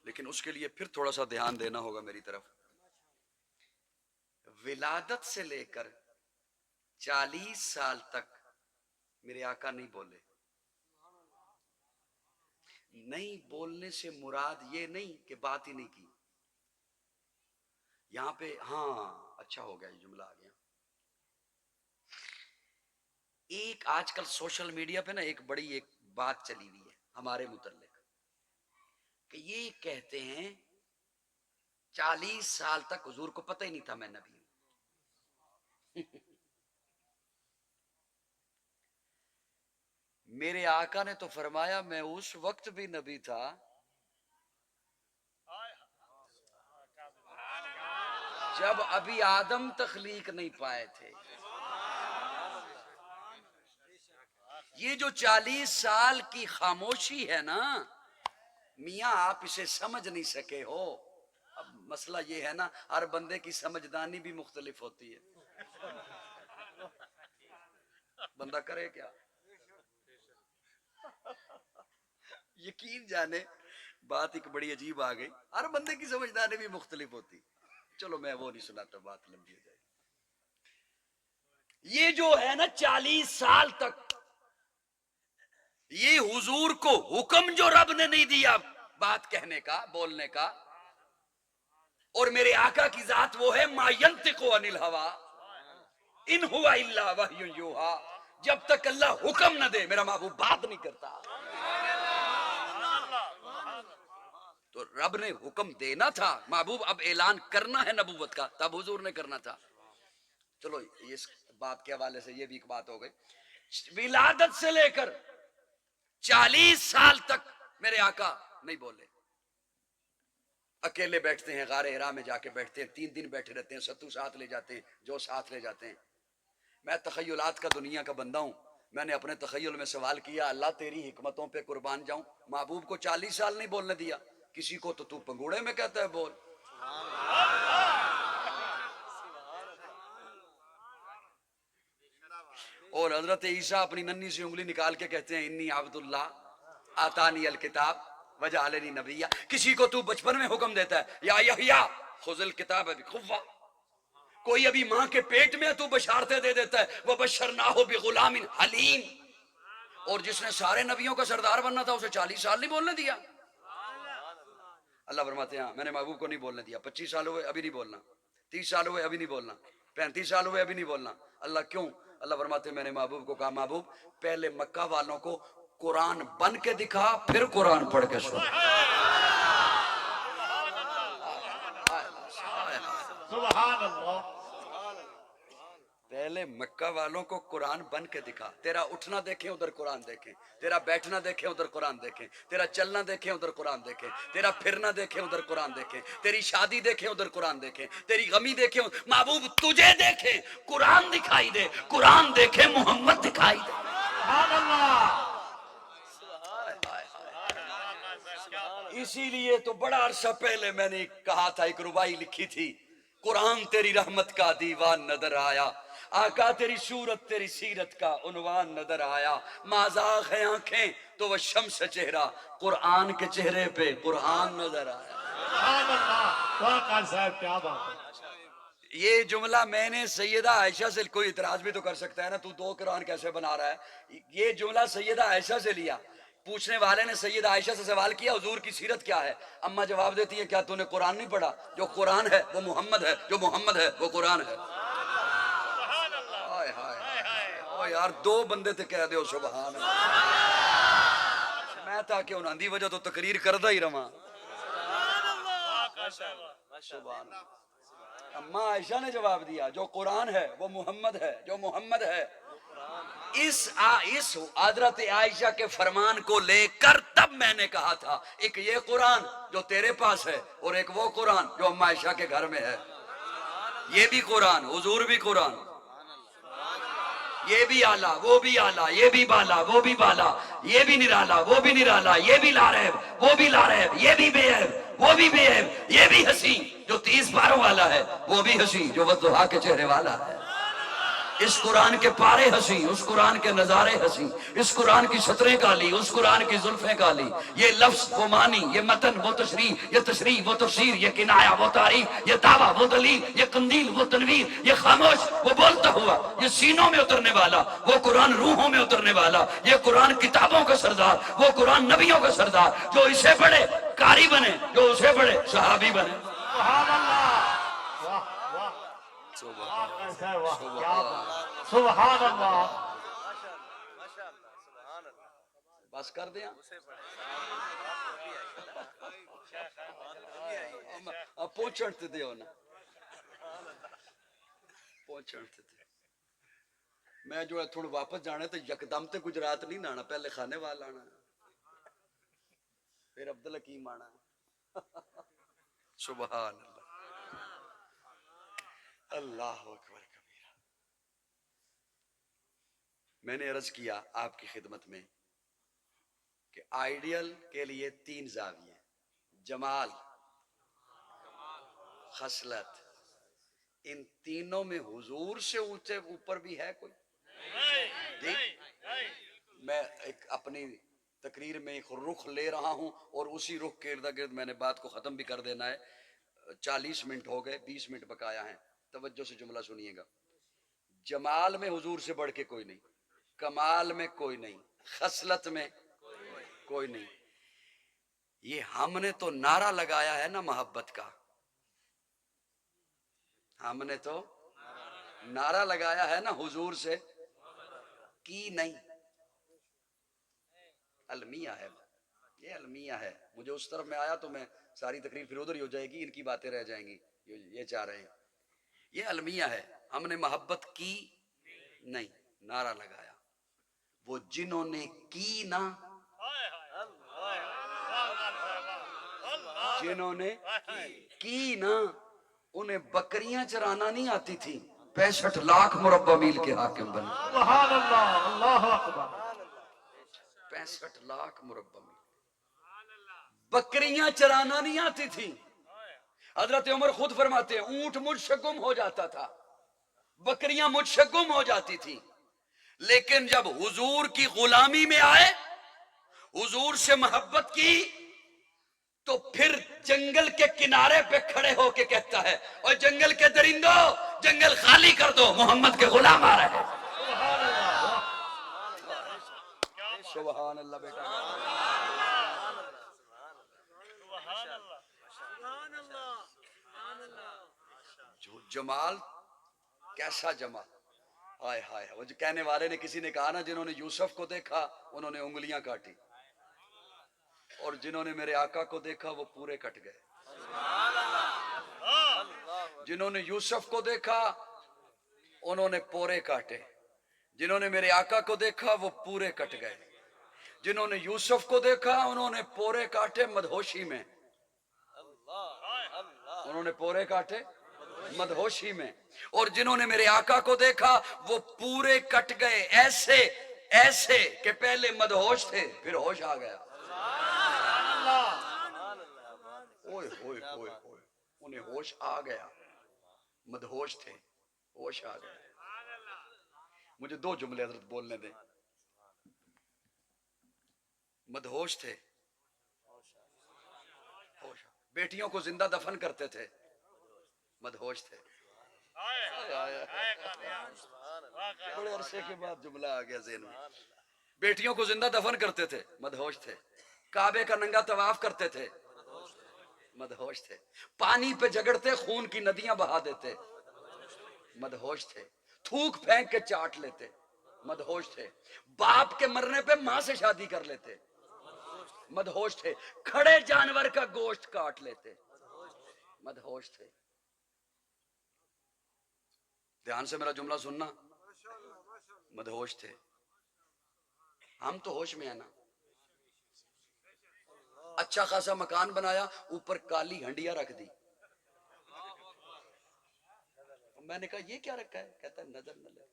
لیکن اس کے لیے پھر تھوڑا سا دھیان دینا ہوگا میری طرف۔ ولادت سے لے کر 40 سال تک میرے آقا نہیں بولے۔ نہیں بولنے سے مراد یہ نہیں کہ بات ہی نہیں کی۔ یہاں پہ ہاں اچھا ہو گیا، یہ جملہ آ گیا۔ ایک آج کل سوشل میڈیا پہ نا ایک بڑی ایک بات چلی ہوئی ہے ہمارے متعلق، کہ یہ کہتے ہیں 40 سال تک حضور کو پتہ ہی نہیں تھا میں نبی ہوں. میرے آقا نے تو فرمایا میں اس وقت بھی نبی تھا جب ابھی آدم تخلیق نہیں پائے تھے. یہ جو 40 سال کی خاموشی ہے نا میاں آپ اسے سمجھ نہیں سکے ہو. اب مسئلہ یہ ہے نا ہر بندے کی سمجھدانی بھی مختلف ہوتی ہے. بندہ کرے کیا؟ یقین جانے بات ایک بڑی عجیب آ گئی. ہر بندے کی سمجھدانی بھی مختلف ہوتی. چلو میں وہ نہیں سناتا بات لمبی ہو جائے. یہ جو ہے نا 40 سال تک یہ حضور کو حکم جو رب نے نہیں دیا بات کہنے کا بولنے کا اور میرے آقا کی ذات وہ ہے ما ینطق عن الہوا ان ہوا الا وحی یوحا. جب تک اللہ حکم نہ دے میرا محبوب بات نہیں کرتا. تو رب نے حکم دینا تھا محبوب اب اعلان کرنا ہے نبوت کا تب حضور نے کرنا تھا. چلو اس بات کے حوالے سے یہ بھی ایک بات ہو گئی. ولادت سے لے کر 40 سال تک میرے آقا نہیں بولے. اکیلے بیٹھتے ہیں غار حرا میں جا کے بیٹھتے ہیں 3 دن بیٹھے رہتے ہیں. ستو ساتھ لے جاتے ہیں جو ساتھ لے جاتے ہیں. میں تخیلات کا دنیا کا بندہ ہوں. میں نے اپنے تخیل میں سوال کیا اللہ تیری حکمتوں پہ قربان جاؤں. محبوب کو 40 سال نہیں بولنے دیا. کسی کو تو پنگوڑے میں کہتا ہے بول. اور حضرت عیسیٰ اپنی ننھی سی انگلی نکال کے کہتے ہیں انی عبداللہ آتانی الکتاب وجعلنی نبیہ. کسی کو تو بچپن میں حکم دیتا ہے یا یحییٰ خذ الکتاب بقوہ. کوئی ابھی ماں کے پیٹ میں تو بشارتیں دے دیتا ہے وبشرناہ بغلام حلیم. اور جس نے سارے نبیوں کا سردار بننا تھا اسے 40 سال نہیں بولنے دیا. اللہ فرماتے ہیں میں نے محبوب کو نہیں بولنے دیا. 25 سال ہوئے ابھی نہیں بولنا. 30 سال ہوئے ابھی نہیں بولنا. 35 سال ہوئے ابھی نہیں بولنا. اللہ کیوں؟ اللہ فرماتے ہیں میں نے محبوب کو کہا محبوب پہلے مکہ والوں کو قرآن بن کے دکھا پھر قرآن پڑھ کے سنا. سبحان اللہ. پہلے مکہ والوں کو قرآن بن کے دکھا. تیرا اٹھنا دیکھیں ادھر قرآن دیکھیں. تیرا بیٹھنا دیکھیں ادھر قرآن دیکھیں. تیرا چلنا دیکھیں ادھر قرآن دیکھیں. تیرا پھرنا دیکھیں ادھر قرآن دیکھیں. تیری شادی دیکھیں ادھر قرآن دیکھیں. تیری غمی دیکھیں محبوب تجھے دیکھیں قرآن دکھائی دے. قرآن دیکھیں محمد دکھائی دے. سبحان اللہ. اسی لیے تو بڑا عرصہ پہلے میں نے کہا تھا ایک ربائی لکھی تھی قرآن تیری رحمت کا دیوان نظر آیا. آقا تیری صورت تیری سیرت کا عنوان نظر آیا. مازاغ ہیں آنکھیں تو وہ شمس چہرہ قرآن کے چہرے پہ قرآن نظر آیا. سبحان اللہ. واقعہ صاحب کیا بات ہے. یہ جملہ میں نے سیدہ عائشہ سے کوئی اعتراض بھی تو کر سکتا ہے نا تو 2 قرآن کیسے بنا رہا ہے. یہ جملہ سیدہ عائشہ سے لیا. پوچھنے والے نے سیدہ عائشہ سے سوال کیا حضور کی سیرت کیا ہے. اماں جواب دیتی ہے کیا تو نے قرآن نہیں پڑھا. جو قرآن ہے وہ محمد ہے. جو محمد ہے وہ قرآن ہے. ہائے ہائے او یار 2 بندے تے کہہ دیو سبحان اللہ. میں تاکہ انہاں دی وجہ تو تقریر کردا ہی رواں. سبحان اللہ. اماں عائشہ نے جواب دیا جو قرآن ہے وہ محمد ہے. جو محمد ہے اس حضرت عائشہ کے فرمان کو لے کر تب میں نے کہا تھا ایک یہ قرآن جو تیرے پاس ہے اور ایک وہ قرآن جو اماں عائشہ کے گھر میں ہے. یہ بھی قرآن حضور بھی قرآن. یہ بھی آلہ وہ بھی آلہ. یہ بھی بالا وہ بھی بالا. یہ بھی نرالا وہ بھی نرالا. یہ بھی لارب وہ بھی لارب. یہ بھی بے عیب وہ بھی بے عیب. یہ بھی حسین جو 30 باروں والا ہے وہ بھی حسین جو والضحیٰ کے چہرے والا ہے. اس قرآن کے پارے حسین اس قرآن کے نظارے حسین. اس قرآن کی سطریں کالی اس قرآن کی زلفیں کالی. یہ لفظ وہ معنی یہ متن وہ تشریح یہ تشریح وہ تفسیر یہ کنایہ وہ تعریف یہ دعویٰ وہ دلیل یہ قندیل وہ تنویر یہ خاموش وہ بولتا ہوا یہ سینوں میں اترنے والا وہ قرآن روحوں میں اترنے والا. یہ قرآن کتابوں کا سردار وہ قرآن نبیوں کا سردار. جو اسے پڑھے قاری بنے جو اسے پڑھے صحابی بنے. سبحان اللہ. واہ واہ. واقعہ صاحب واہ کیا بات ہے. سبحان اللہ. بس کر دیا. پہنچن تے دیو نا پہنچن تے دیو میں جو ہے تھوڑا واپس جانا تو یکدم تے گجرات نہیں آنا پہلے خانے وال آنا پھر عبدالحکیم آنا سبحان اللہ اللہ اکبر کبیرہ میں نے عرض کیا آپ کی خدمت میں کہ آئیڈیل کے لیے 3 زاویے جمال خصلت ان تینوں میں حضور سے اونچے اوپر بھی ہے کوئی جی میں ایک اپنی تقریر میں ایک رخ لے رہا ہوں اور اسی رخ کے ارد گرد میں نے بات کو ختم بھی کر دینا ہے 40 منٹ ہو گئے 20 منٹ بقایا ہیں توجہ سے جملہ سنیے گا جمال میں حضور سے بڑھ کے کوئی نہیں کمال میں کوئی نہیں خصلت میں کوئی نہیں یہ ہم نے تو نعرہ لگایا ہے نا محبت کا ہم نے تو نعرہ لگایا ہے نا حضور سے کی نہیں المیہ ہے یہ المیہ ہے مجھے اس طرف میں آیا تو میں ساری تقریر پھر ادھر ہی ہو جائے گی ان کی باتیں رہ جائیں گی یہ چاہ رہے ہیں یہ المیہ ہے ہم نے محبت کی نہیں نعرہ لگایا وہ جنہوں نے کی نہ جنہوں نے کی نہ انہیں بکریاں چرانا نہیں آتی تھی 65 لاکھ مربع میل کے حاکم بنے سبحان اللہ اللہ اکبر 65 لاکھ مربع میل بکریاں چرانا نہیں آتی تھی حضرت عمر خود فرماتے ہیں اونٹ مجھ سے گم ہو جاتا تھا بکریاں مجھ سے گم ہو جاتی تھی لیکن جب حضور کی غلامی میں آئے حضور سے محبت کی تو پھر جنگل کے کنارے پہ کھڑے ہو کے کہتا ہے اور جنگل کے درندوں جنگل خالی کر دو محمد کے غلام آ رہے ہیں سبحان اللہ بیٹا جو جمال کیسا جمال ہائے ہائے وہ جو کہنے والے نے کسی نے کہا نا جنہوں نے یوسف کو دیکھا انہوں نے انگلیاں کاٹی اور جنہوں نے میرے آقا کو دیکھا وہ پورے کٹ گئے جنہوں نے یوسف کو دیکھا انہوں نے پورے کاٹے جنہوں نے میرے آقا کو دیکھا وہ پورے کٹ گئے جنہوں نے یوسف کو دیکھا انہوں نے پورے کاٹے مدہوشی میں انہوں نے پورے کاٹے مدہوشی میں اور جنہوں نے میرے آقا کو دیکھا وہ پورے کٹ گئے ایسے ایسے کہ پہلے مدہوش تھے پھر ہوش آ گیا اوئے ہوئے ہوئے ہوئے انہیں ہوش آ گیا مدہوش تھے ہوش آ گیا مجھے 2 جملے حضرت بولنے دیں مدہوش تھے بیٹیوں کو زندہ دفن کرتے تھے مدہوش تھے بڑے عرصے کے بعد جملہ آ گیا ذہن میں بیٹیوں کو زندہ دفن کرتے تھے مدہوش تھے کعبے کا ننگا طواف کرتے تھے مدہوش تھے پانی پہ جگڑتے خون کی ندیاں بہا دیتے مدہوش تھے تھوک پھینک کے چاٹ لیتے مدہوش تھے باپ کے مرنے پہ ماں سے شادی کر لیتے مدہوش تھے کھڑے جانور کا گوشت کاٹ لیتے مدہوش تھے دھیان سے میرا جملہ سننا مدہوش تھے ہم تو ہوش میں ہیں نا اچھا خاصا مکان بنایا اوپر کالی ہنڈیا رکھ دی میں نے کہا یہ کیا رکھا ہے کہتا ہے نظر نہ لے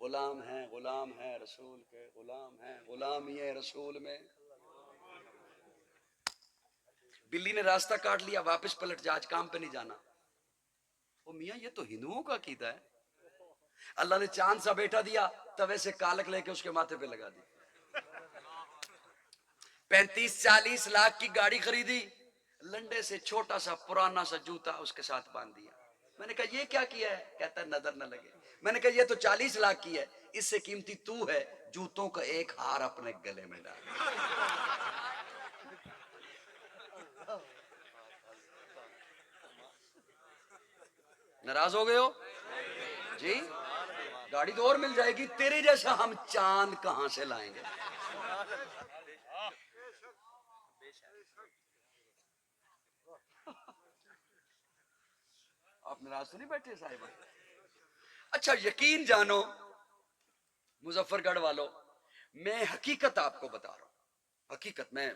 غلام ہیں رسول کے غلام ہیں غلامی ہے رسول میں بلی نے راستہ کاٹ لیا واپس پلٹ جا آج کام پہ نہیں جانا وہ میاں یہ تو ہندوؤں کا عقیدہ ہے اللہ نے چاند سا بیٹا دیا توے سے کالک لے کے اس کے ماتھے پہ لگا دی 35-40 لاکھ کی گاڑی خریدی لنڈے سے چھوٹا سا پرانا سا جوتا اس کے ساتھ باندھ دیا میں نے کہا یہ کیا کیا ہے کہتا ہے نظر نہ لگے میں نے کہا یہ تو 40 لاکھ کی ہے اس سے قیمتی تو ہے جوتوں کا ایک ہار اپنے گلے میں ڈال ناراض ہو گئے ہو جی گاڑی تو اور مل جائے گی تیرے جیسا ہم چاند کہاں سے لائیں گے آپ ناراض تو نہیں بیٹھے صاحب؟ اچھا یقین جانو مظفر گڑھ والوں، میں حقیقت آپ کو بتا رہا ہوں، حقیقت. میں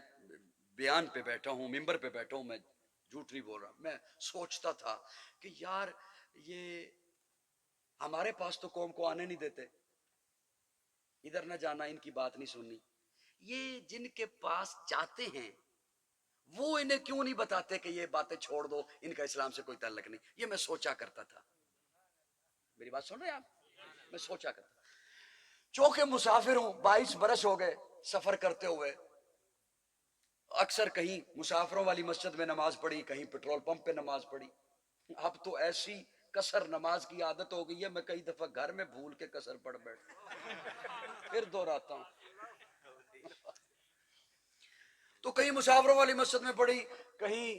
بیان پہ بیٹھا ہوں، ممبر پہ بیٹھا ہوں، میں جھوٹ نہیں بول رہا. میں سوچتا تھا کہ یار یہ ہمارے پاس تو قوم کو آنے نہیں دیتے، ادھر نہ جانا، ان کی بات نہیں سننی. یہ جن کے پاس جاتے ہیں وہ انہیں کیوں نہیں بتاتے کہ یہ باتیں چھوڑ دو، ان کا اسلام سے کوئی تعلق نہیں. یہ میں سوچا کرتا تھا. میری بات سن رہے ہیں آپ؟ میں سوچا کرتا تھا. چونکہ مسافر ہوں، 22 برس ہو گئے سفر کرتے ہوئے. اکثر کہیں مسافروں والی مسجد میں نماز پڑھی، کہیں پیٹرول پمپ پہ نماز پڑھی. اب تو ایسی قصر نماز کی عادت ہو گئی ہے، میں کئی دفعہ گھر میں بھول کے قصر پڑھ بیٹھتا پھر دہراتا ہوں. تو کہیں مسافروں والی مسجد میں پڑھی، کہیں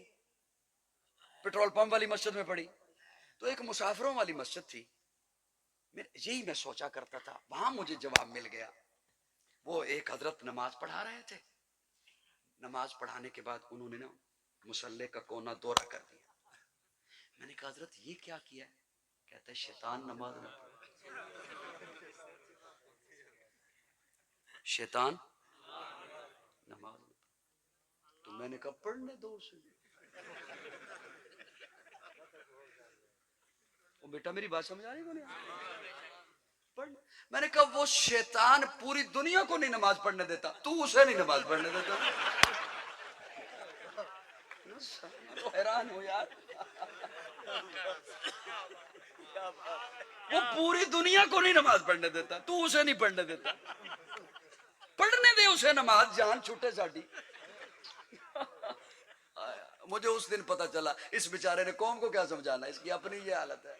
پیٹرول پمپ والی مسجد میں پڑھی. تو ایک مسافروں والی مسجد تھی، یہی میں سوچا کرتا تھا. وہاں مجھے جواب مل گیا. وہ ایک حضرت نماز پڑھا رہے تھے. نماز پڑھانے کے بعد انہوں نے نا مصلی کا کونا دورہ کر دیا. میں نے کہا حضرت یہ کیا کیا ہے؟ کہتا ہے شیطان نماز نہ پڑھے. شیطان نماز نہ پڑھے. تو میں نے کہا پڑھنے دو اسے. وہ بیٹا میری بات سمجھ آ رہی ہے نہیں؟ میں نے کہا وہ شیطان پوری دنیا کو نہیں نماز پڑھنے دیتا، تو اسے نہیں نماز پڑھنے دیتا. تو حیران ہو یار، وہ پوری دنیا کو نہیں نماز پڑھنے دیتا، تو اسے نہیں پڑھنے دیتا. پڑھنے دے اسے نماز، جان چھوٹے ساڈی. مجھے اس دن پتا چلا اس بیچارے نے قوم کو کیا سمجھانا، اس کی اپنی یہ حالت ہے.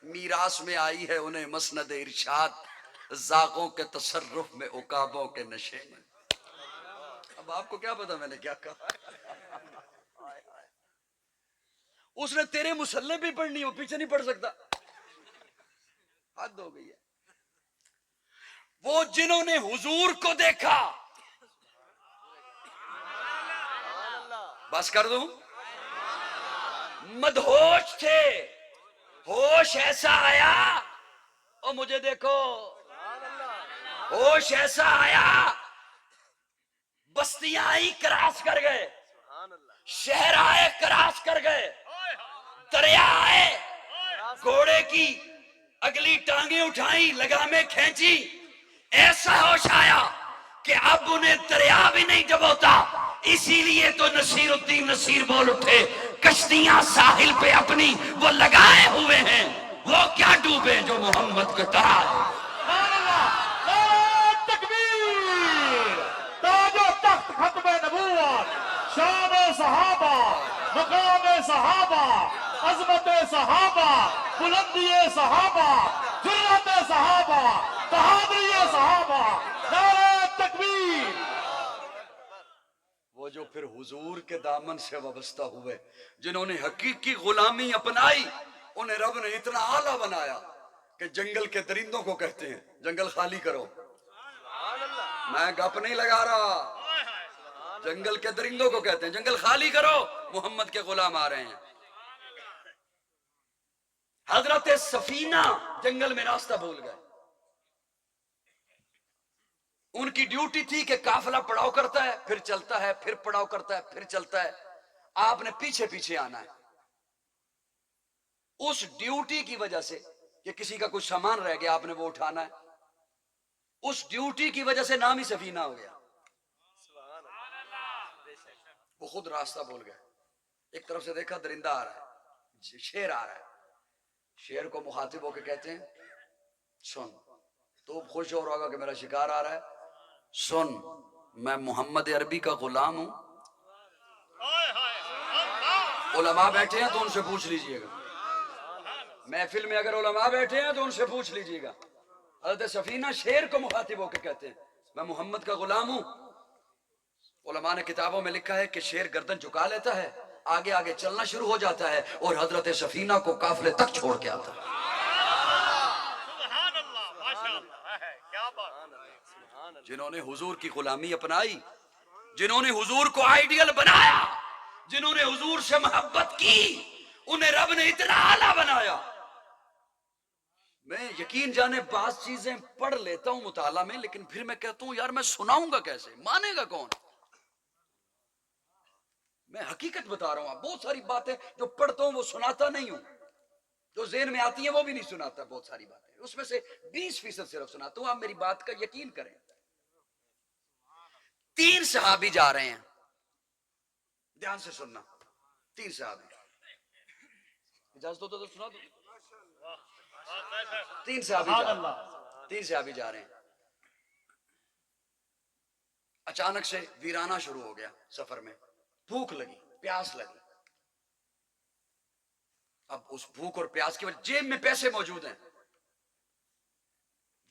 میراث میں آئی ہے انہیں مسند ارشاد، زاغوں کے تصرف میں عقابوں کے نشے میں. اب آپ کو کیا پتا میں نے کیا کہا. اس نے تیرے مسلح بھی پڑھنی ہو، پیچھے نہیں پڑھ سکتا. حد ہو گئی ہے. وہ جنہوں نے حضور کو دیکھا، بس کر دوں، مدہوش تھے. ہوش ایسا آیا، او مجھے دیکھو، ہوش ایسا آیا، بستیاں آئی کراس کر گئے، شہر آئے کراس کر گئے، دریا آئے، گھوڑے کی اگلی ٹانگیں اٹھائیں، لگامیں کھینچی. ایسا ہوش آیا کہ اب انہیں دریا بھی نہیں ڈبوتا. اسی لیے تو نصیر الدین نصیر بول اٹھے، کشتیاں ساحل پہ اپنی وہ لگائے ہوئے ہیں، وہ کیا ڈوبے جو محمد کے ترائے. سبحان اللہ، نعرہ تکبیر. تاج و تخت ختم نبوت، شان صحابہ، مقام صحابہ، عظمت صحابہ، بلندی صحابہ، جرأت صحابہ، بہادری صحابہ. نعرہ تکبیر. وہ جو پھر حضور کے دامن سے وابستہ ہوئے، جنہوں نے حقیقی غلامی اپنائی، انہیں رب نے اتنا اعلیٰ بنایا کہ جنگل کے درندوں کو کہتے ہیں جنگل خالی کرو. میں گپ نہیں لگا رہا، جنگل کے درندوں کو کہتے ہیں جنگل خالی کرو، محمد کے غلام آ رہے ہیں. حضرت سفینہ جنگل میں راستہ بھول گئے. ان کی ڈیوٹی تھی کہ قافلہ پڑاؤ کرتا ہے پھر چلتا ہے، پھر پڑاؤ کرتا ہے پھر چلتا ہے، آپ نے پیچھے پیچھے آنا ہے. اس ڈیوٹی کی وجہ سے کہ کسی کا کچھ سامان رہ گیا، آپ نے وہ اٹھانا ہے، اس ڈیوٹی کی وجہ سے نام ہی سفینہ ہو گیا. وہ خود راستہ بھول گئے. ایک طرف سے دیکھا درندہ آ رہا ہے، شیر آ رہا ہے. شیر کو مخاطب ہو کے کہتے ہیں سن، تو خوش ہو رہا ہوگا کہ میرا شکار آ رہا ہے. سن، میں محمد عربی کا غلام ہوں. علماء بیٹھے ہیں تو ان سے پوچھ لیجئے گا، محفل میں اگر علماء بیٹھے ہیں تو ان سے پوچھ لیجئے گا. حضرت سفینہ شیر کو مخاطب ہو کے کہتے ہیں میں محمد کا غلام ہوں. علماء نے کتابوں میں لکھا ہے کہ شیر گردن جھکا لیتا ہے، آگے آگے چلنا شروع ہو جاتا ہے اور حضرت سفینہ کو قافلے تک چھوڑ کے آتا ہے. جنہوں نے حضور کی غلامی اپنائی، جنہوں نے حضور کو آئیڈیل بنایا، جنہوں نے حضور سے محبت کی، انہیں رب نے اتنا اعلیٰ بنایا. میں یقین جانے بعض چیزیں پڑھ لیتا ہوں مطالعہ میں، لیکن پھر میں کہتا ہوں یار میں سناؤں گا کیسے، مانے گا کون؟ میں حقیقت بتا رہا ہوں. آپ بہت ساری باتیں جو پڑھتا ہوں وہ سناتا نہیں ہوں، جو ذہن میں آتی ہیں وہ بھی نہیں سناتا. بہت ساری باتیں اس میں سے 20% صرف سناتا ہوں. آپ میری بات کا یقین کریں. 3 صحابی جا رہے ہیں، دھیان سے سننا. 3 صحابی، اجازت ہو تو سنا دو. 3 صحابی سبحان جا اللہ. 3 صحابی جا رہے ہیں. اچانک سے ویرانہ شروع ہو گیا سفر میں. بھوک لگی، پیاس لگی. اب اس بھوک اور پیاس کی وجہ جیب میں پیسے موجود ہیں.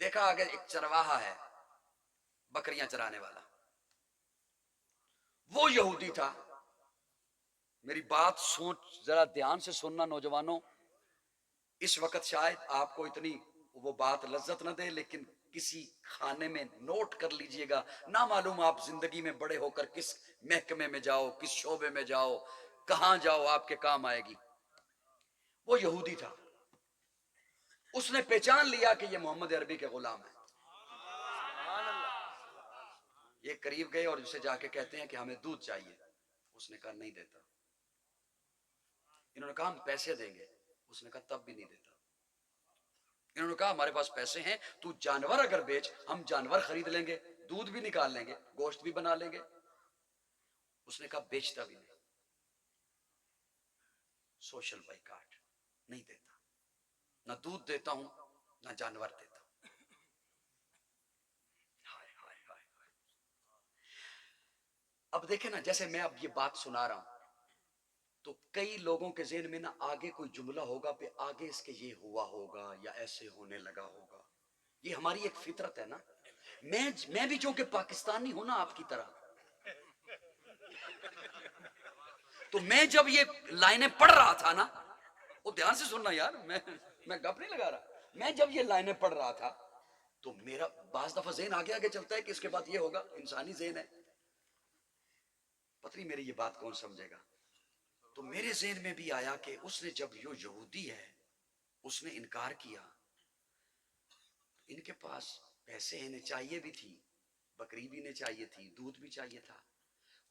دیکھا آگے ایک چرواہا ہے، بکریاں چرانے والا. وہ یہودی تھا. میری بات سوچ ذرا دھیان سے سننا نوجوانوں. اس وقت شاید آپ کو اتنی وہ بات لذت نہ دے، لیکن کسی خانے میں نوٹ کر لیجئے گا. نہ معلوم آپ زندگی میں بڑے ہو کر کس محکمے میں جاؤ، کس شعبے میں جاؤ، کہاں جاؤ، آپ کے کام آئے گی. وہ یہودی تھا. اس نے پہچان لیا کہ یہ محمد عربی کے غلام ہیں. یہ قریب گئے اور اسے جا کے کہتے ہیں کہ ہمیں دودھ چاہیے. اس نے کہا نہیں دیتا. انہوں نے کہا ہم پیسے دیں گے. اس نے کہا تب بھی نہیں دیتا. انہوں نے کہا ہمارے پاس پیسے ہیں، تو جانور اگر بیچ ہم جانور خرید لیں گے، دودھ بھی نکال لیں گے، گوشت بھی بنا لیں گے. اس نے کہا بیچتا بھی نہیں. سوشل بائیکاٹ، نہیں دیتا. نہ دودھ دیتا ہوں نہ جانور دیتا ہوں. ہائے ہائے ہائے. اب دیکھیں نا، جیسے میں اب یہ بات سنا رہا ہوں تو کئی لوگوں کے ذہن میں نا آگے کوئی جملہ ہوگا پہ آگے اس کے یہ ہوا ہوگا یا ایسے ہونے لگا ہوگا. یہ ہماری ایک فطرت ہے نا. میں بھی چونکہ پاکستانی ہوں نا آپ کی طرح، تو میں جب یہ لائنیں پڑھ رہا تھا نا، وہ دھیان سے سننا یار، میں گپ نہیں لگا رہا. میں جب یہ لائنیں پڑھ رہا تھا تو میرا بعض دفعہ ذہن آگے چلتا ہے کہ اس کے بعد یہ ہوگا. انسانی ذہن ہے، پتہ نہیں میری یہ بات کون سمجھے گا. تو میرے ذہن میں بھی آیا کہ اس نے جب یہ یہودی ہے اس نے انکار کیا. ان کے پاس پیسے انہیں چاہیے بھی تھی، بکری بھی انہیں چاہیے تھی، دودھ بھی چاہیے تھا.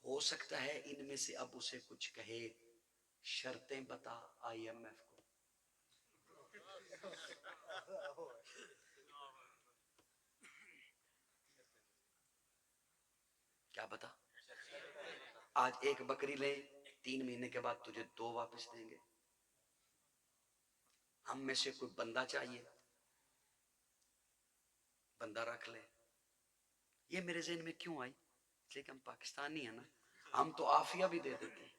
ہو سکتا ہے ان میں سے اب اسے کچھ کہے شرطیں بتا IMF کو. کیا بتا، آج ایک بکری لے، 3 مہینے کے بعد تجھے 2 واپس دیں گے. ہم میں سے کوئی بندہ چاہیے، بندہ رکھ لے. یہ میرے ذہن میں کیوں آئی؟ لیکن ہم پاکستانی ہیں نا، ہم تو عافیہ بھی دے دیتے ہیں.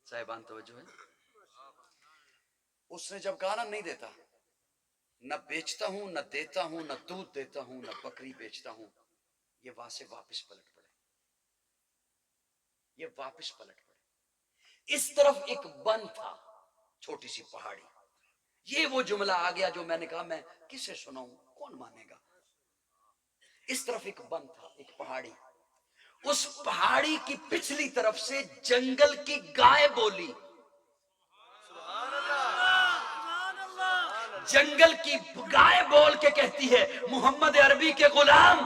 صاحبان توجہ ہے. اس نے جب کہا نا نہیں دیتا، نہ بیچتا ہوں نہ دیتا ہوں نہ دودھ دیتا ہوں نہ بکری بیچتا ہوں، یہ وہاں سے واپس پلٹ پڑے. یہ واپس پلٹ پڑے. اس طرف ایک بن تھا، چھوٹی سی پہاڑی. یہ وہ جملہ آ گیا جو میں نے کہا میں کسے سناؤں، کون مانے گا. اس طرف ایک بن تھا، ایک پہاڑی. اس پہاڑی کی پچھلی طرف سے جنگل کی گائے بولی. جنگل کی گائے بول کے کہتی ہے محمد عربی کے غلام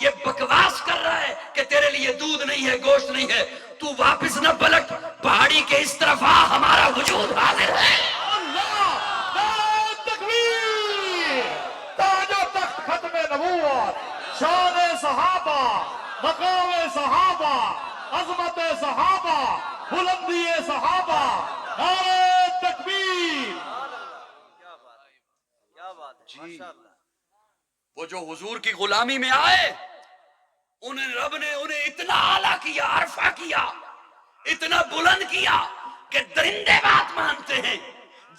یہ بکواس کر رہا ہے کہ تیرے لیے دودھ نہیں ہے، گوشت نہیں ہے، تو واپس نہ پلٹ، پہاڑی کے اس طرف آ، ہمارا وجود حاضر ہے. اللہ، نعرہ تکبیر. تاج و تخت ختم نبوت، شان صحابہ، مقام صحابہ، عظمت صحابہ، بلندی صحابہ. نعرہ تکبیر. کیا بات ہے، کیا بات ہے، جی. ماشاءاللہ. وہ جو حضور کی غلامی میں آئے، انہیں رب نے انہیں اتنا اعلیٰ کیا، عرفہ کیا، اتنا بلند کیا کہ درندے بات مانتے ہیں،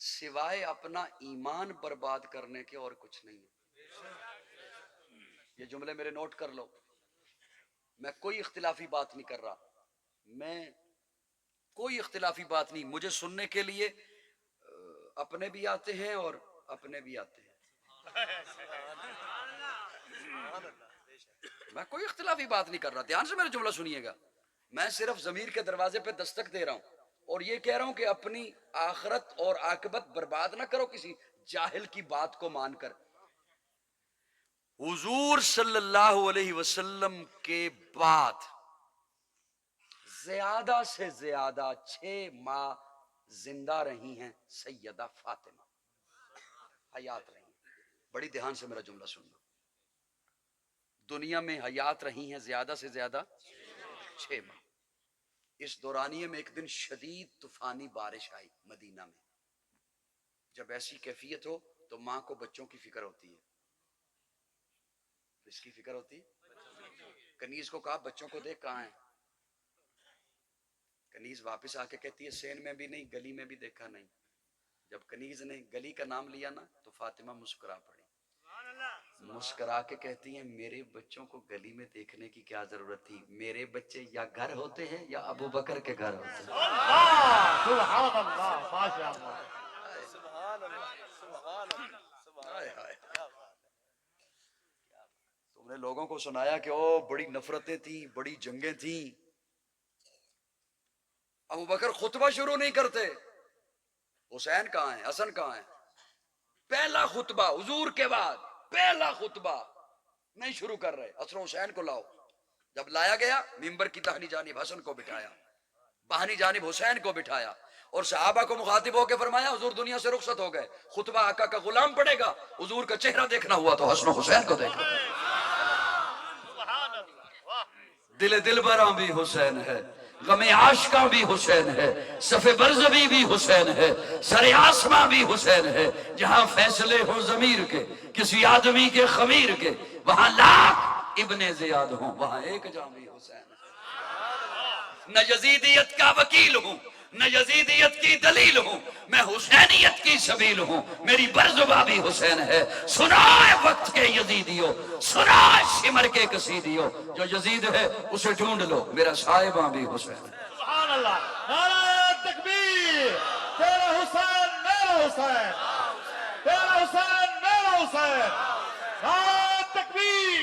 سوائے اپنا ایمان برباد کرنے کے اور کچھ نہیں ہے. یہ جملے میرے نوٹ کر لو. میں کوئی اختلافی بات نہیں کر رہا. میں کوئی اختلافی بات نہیں. مجھے سننے کے لیے اپنے بھی آتے ہیں اور اپنے بھی آتے ہیں. میں کوئی اختلافی بات نہیں کر رہا. دھیان سے میرا جملہ سنیے گا. میں صرف ضمیر کے دروازے پہ دستک دے رہا ہوں اور یہ کہہ رہا ہوں کہ اپنی آخرت اور عاقبت برباد نہ کرو کسی جاہل کی بات کو مان کر. حضور صلی اللہ علیہ وسلم کے بعد زیادہ سے زیادہ 6 ماہ زندہ رہی ہیں سیدہ فاطمہ، حیات رہی ہیں. بڑی دھیان سے میرا جملہ سننا. دنیا میں حیات رہی ہیں زیادہ سے زیادہ 6 ماہ. اس دورانیے میں ایک دن شدید طوفانی بارش آئی مدینہ میں. جب ایسی کیفیت ہو تو ماں کو بچوں کی فکر ہوتی ہے. اس کی فکر ہوتی. کنیز کو کہا بچوں کو دیکھ کہاں ہیں. کنیز واپس آ کے کہتی ہے سین میں بھی نہیں گلی میں بھی دیکھا نہیں. جب کنیز نے گلی کا نام لیا نا تو فاطمہ مسکرا پڑی. مسکرا کے کہتی ہیں میرے بچوں کو گلی میں دیکھنے کی کیا ضرورت تھی. میرے بچے یا گھر ہوتے ہیں یا ابو بکر کے گھر ہوتے ہیں. سبحان اللہ ماشاء اللہ. سبحان اللہ سبحان اللہ سبحان اللہ. تم نے لوگوں کو سنایا کہ او بڑی نفرتیں تھیں بڑی جنگیں تھیں. ابو بکر خطبہ شروع نہیں کرتے. حسین کہاں ہیں حسن کہاں ہیں. پہلا خطبہ حضور کے بعد پہلا خطبہ نہیں شروع کر رہے. حسن حسین کو لاؤ. جب لایا گیا ممبر کی داہنی جانب حسن کو بٹھایا بائیں جانب حسین کو بٹھایا اور صحابہ کو مخاطب ہو کے فرمایا حضور دنیا سے رخصت ہو گئے. خطبہ آقا کا غلام پڑے گا. حضور کا چہرہ دیکھنا ہوا تو حسن حسین کو دیکھنا. دل براں بھی حسین ہے غم عاشقاں بھی حسین ہے صف برزبی بھی حسین ہے سر آسماں بھی حسین ہے. جہاں فیصلے ہوں ضمیر کے کسی آدمی کے خمیر کے وہاں لاکھ ابن زیاد ہوں وہاں ایک جاں بھی حسین ہے. نہ یزیدیت کا وکیل ہوں نہ یزیدیت کی دلیل ہوں میں حسینیت کی سبیل ہوں. میری برزبا بھی حسین ہے. سنائے وقت کے یزیدیوں سنائے شمر کے قصیدیوں جو یزید ہے اسے ڈھونڈ لو میرا صاحبہ بھی حسین ہے. سبحان اللہ. نعرہ تکبیر. تیرا حسین میرا حسین. تیرا حسین میرا حسین. نعرہ تکبیر.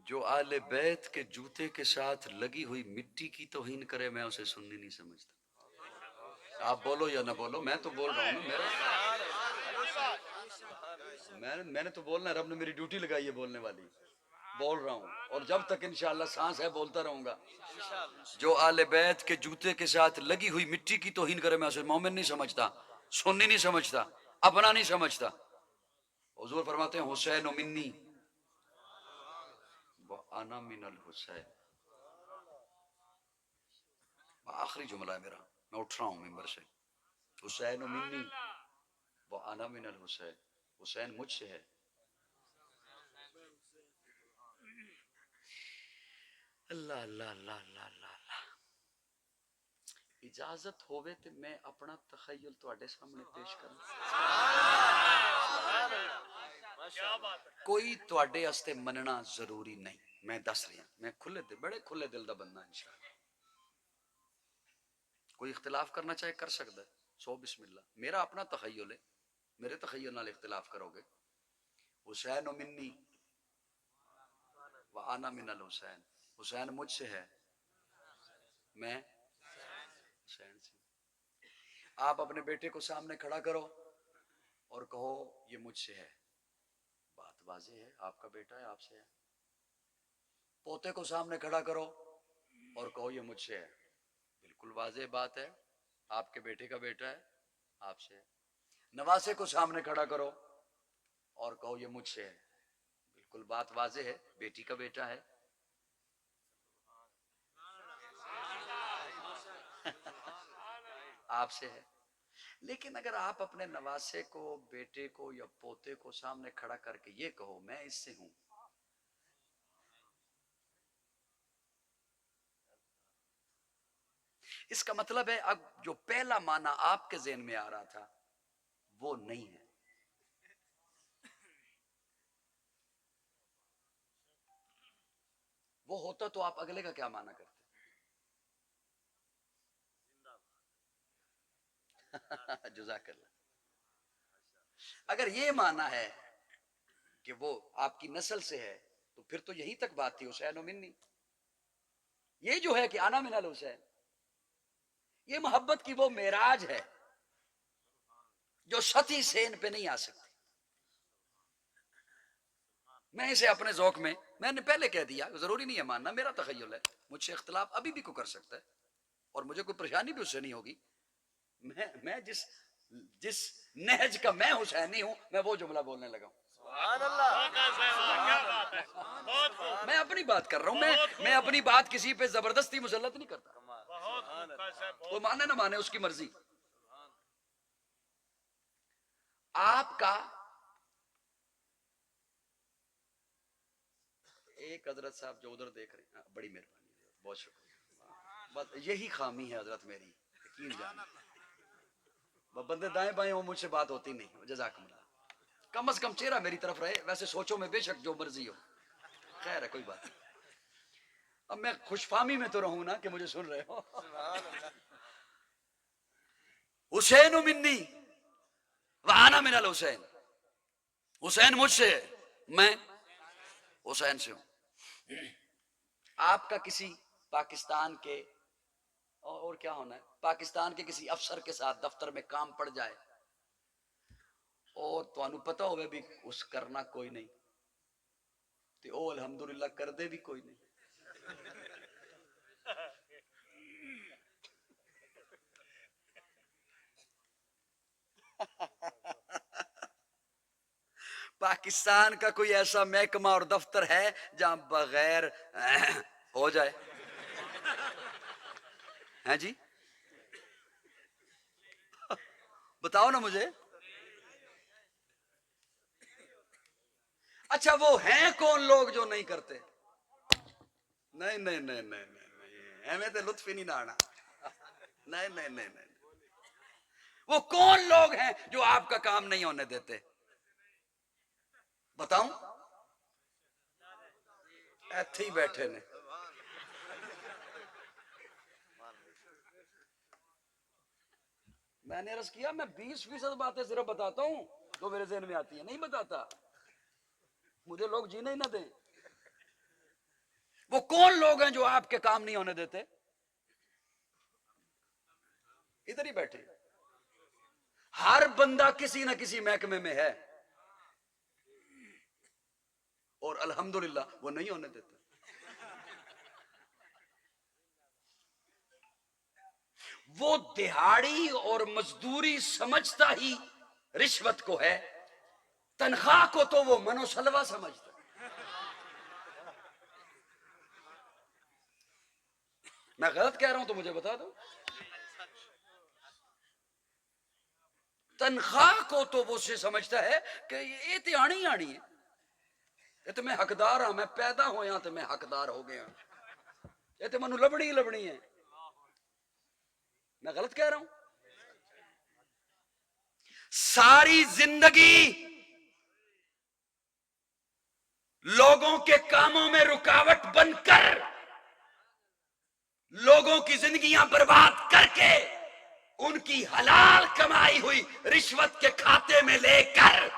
جو آل بیت کے جوتے کے ساتھ لگی ہوئی مٹی کی توہین کرے میں اسے سننی نہیں سمجھتا. آپ بولو یا نہ بولو میں تو بول رہا ہوں نا. میں نے تو بولنا ہے. رب نے میری ڈیوٹی لگائی ہے بولنے والی. بول رہا ہوں اور جب تک انشاءاللہ سانس ہے بولتا رہوں گا. جو آل بیت کے جوتے کے ساتھ لگی ہوئی مٹی کی توہین کرے میں اسے مومن نہیں سمجھتا سنی نہیں سمجھتا اپنا نہیں سمجھتا. حضور فرماتے ہیں حسین و منی وَأَنَا مِنَ الْحُسَيْنِ. آخری جملہ ہے میرا. میں اٹھ رہا ہوں ممبر سے. حسین و منی وَأَنَا مِنَ الْحُسَيْنِ. حسین مجھ سے ہے. اللہ اللہ اللہ اللہ اللہ اللہ. اجازت ہوئے تو میں اپنا تخیل تواڈے سامنے پیش کروں. کوئی تواڈے واسطے مننا ضروری نہیں. میں دس رہا میں کھلے دل بڑے کھلے دل دا بندہ انشاءاللہ. کوئی اختلاف کرنا چاہے کر سکتا ہے. سو بسم اللہ. میرا اپنا تخیل ہے. میرے تخیل نال اختلاف کرو گے. حسین و منی وَأَنَا مِنَ الْحُسَيْنِ. حسین مجھ سے ہے میں حسین سے. آپ اپنے بیٹے کو سامنے کھڑا کرو اور کہو یہ مجھ سے ہے. بات واضح ہے. آپ کا بیٹا ہے آپ سے ہے. پوتے کو سامنے کھڑا کرو اور کہو یہ مجھ سے ہے. بالکل واضح بات ہے. آپ کے بیٹے کا بیٹا ہے آپ سے ہے. نواسے کو سامنے کھڑا کرو اور کہو یہ مجھ سے ہے. بالکل بات واضح ہے. بیٹی کا بیٹا ہے. آپ سے ہے. لیکن اگر آپ اپنے نواسے کو بیٹے کو یا پوتے کو سامنے کھڑا کر کے یہ کہو میں اس سے ہوں اس کا مطلب ہے اب جو پہلا معنی آپ کے ذہن میں آ رہا تھا وہ نہیں ہے. وہ ہوتا تو آپ اگلے کا کیا معنی کرتے؟ جزاک اللہ. اگر یہ معنی ہے کہ وہ آپ کی نسل سے ہے تو پھر تو یہی تک بات تھی حسین و منی. یہ جو ہے کہ انا من الحسین، یہ محبت کی وہ معراج ہے جو ستی سین پہ نہیں آ سکتی. میں اسے اپنے ذوق میں نے پہلے کہہ دیا، ضروری نہیں ہے ماننا، میرا تخیل ہے، مجھ سے اختلاف ابھی بھی کوئی کر سکتا ہے اور مجھے کوئی پریشانی بھی اس سے نہیں ہوگی. میں جس نہج کا میں حسینی ہوں، میں وہ جملہ بولنے لگا ہوں. سبحان اللہ. کیا بات ہے، بہت خوب، میں اپنی بات کر رہا ہوں، میں اپنی بات کسی پہ زبردستی مسلط نہیں کرتا. بہت خوب قاضی صاحب، وہ مانے نہ مانے اس کی مرضی. آپ کا ایک حضرت صاحب جو ادھر دیکھ رہے ہیں، بڑی مہربانی، بہت شکریہ. بس یہی خامی ہے حضرت میری، یقین جانا. بندے دائیں بائیں ہوں، مجھ سے بات ہوتی نہیں. جزاکم اللہ. کم از کم چہرہ میری طرف رہے، ویسے سوچو میں بے شک جو مرضی ہو. خیر ہے، کوئی بات نہیں. اب میں خوش فہمی میں تو رہوں نا کہ مجھے سن رہے ہو. حسین منی وانا من الحسین، حسین مجھ سے ہے، میں حسین سے ہوں. آپ کا کسی پاکستان کے اور کیا ہونا ہے، پاکستان کے کسی افسر کے ساتھ دفتر میں کام پڑ جائے اور تو پتہ ہوئے بھی اس کرنا کوئی نہیں تو او الحمدللہ کر دے بھی کوئی نہیں. پاکستان کا کوئی ایسا محکمہ اور دفتر ہے جہاں بغیر ہو جائے؟ ہیں جی بتاؤ نا مجھے. اچھا وہ ہیں کون لوگ جو نہیں کرتے؟ نہیں نہیں نہیں نہیں نہیں، ہمیں تو لطف ہی نہیں نہ آنا. نہیں نہیں نہیں نہیں. وہ کون لوگ ہیں جو آپ کا کام نہیں ہونے دیتے؟ بتاؤں؟ ایتھے ہی بیٹھے نے. میں نے عرض کیا میں 20% باتیں صرف بتاتا ہوں جو میرے ذہن میں آتی ہیں، نہیں بتاتا. مجھے لوگ جینے ہی نہ دیں. وہ کون لوگ ہیں جو آپ کے کام نہیں ہونے دیتے؟ ادھر ہی بیٹھے. ہر بندہ کسی نہ کسی محکمے میں ہے اور الحمدللہ وہ نہیں ہونے دیتے. وہ دہاڑی اور مزدوری سمجھتا ہی رشوت کو ہے، تنخواہ کو تو وہ منو سلوا سمجھتا. میں غلط کہہ رہا ہوں تو مجھے بتا دو. تنخواہ کو تو وہ سے سمجھتا ہے کہ یہ تو آنی آنی ہے، یہ تو میں حقدار ہاں، میں پیدا ہویا تو میں حقدار ہو گیا، یہ تو منو لبنی ہی لبنی ہے. میں غلط کہہ رہا ہوں؟ ساری زندگی لوگوں کے کاموں میں رکاوٹ بن کر، لوگوں کی زندگیاں برباد کر کے، ان کی حلال کمائی ہوئی رشوت کے کھاتے میں لے کر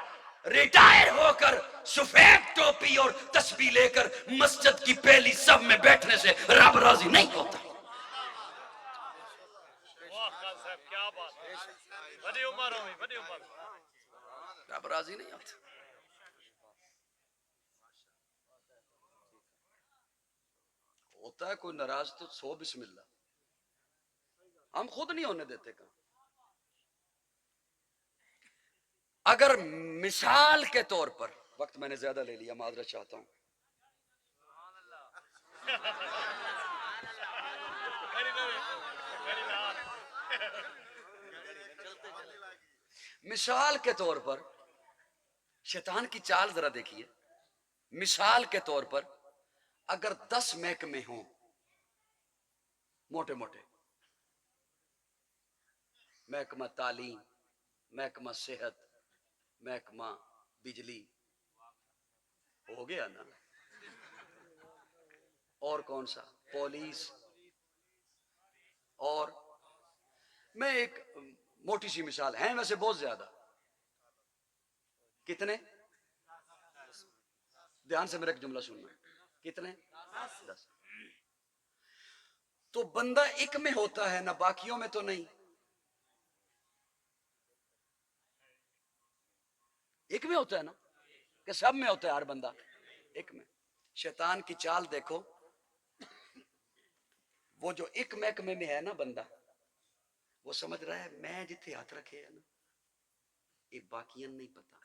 ریٹائر ہو کر سفید ٹوپی اور تسبیح لے کر مسجد کی پہلی صف میں بیٹھنے سے رب راضی نہیں ہوتا. واہ قاضی صاحب کیا بات ہے، بڑی عمر ہوئی، بڑی عمر. رب راضی نہیں ہوتا. ہوتا ہے کوئی ناراض تو سو بسم اللہ، ہم خود نہیں ہونے دیتے کام. اگر مثال کے طور پر، وقت میں نے زیادہ لے لیا، معذرت چاہتا ہوں. مثال کے طور پر شیطان کی چال ذرا دیکھیے. مثال کے طور پر اگر 10 محکمے ہوں موٹے موٹے، محکمہ تعلیم، محکمہ صحت، محکمہ بجلی، ہو گیا نا؟ اور کون سا؟ پولیس. اور میں ایک موٹی سی مثال، ہیں ویسے بہت زیادہ. کتنے؟ دھیان سے میرا ایک جملہ سننا. کتنے؟ 10. تو بندہ ایک میں ہوتا ہے نا، باقیوں میں تو نہیں. ایک میں ہوتا ہے نا، کہ سب میں ہوتا ہے ہر بندہ ایک میں. شیطان کی چال دیکھو، وہ جو ایک محکمے میں ہے نا بندہ، وہ سمجھ رہا ہے میں جتھے ہاتھ رکھے ہے نا یہ باقیاں نہیں پتا.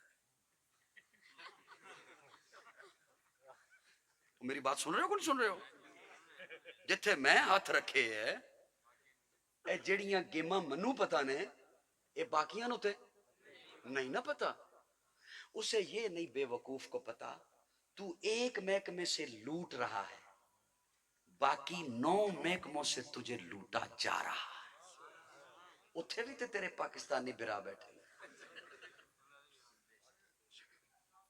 میری بات سن رہے ہو کہ نہیں سن رہے ہو؟ جتھے میں ہاتھ رکھے ہے اے جڑیاں گیماں منو پتا نے، یہ باقیاں نو تے نہیں نہ پتا. اسے یہ نہیں بے وقوف کو پتا تو ایک محکمے سے لوٹ رہا ہے، باقی 9 محکموں سے تجھے لوٹا جا رہا ہے. اتھے بھی تے تیرے پاکستانی برا بیٹھے.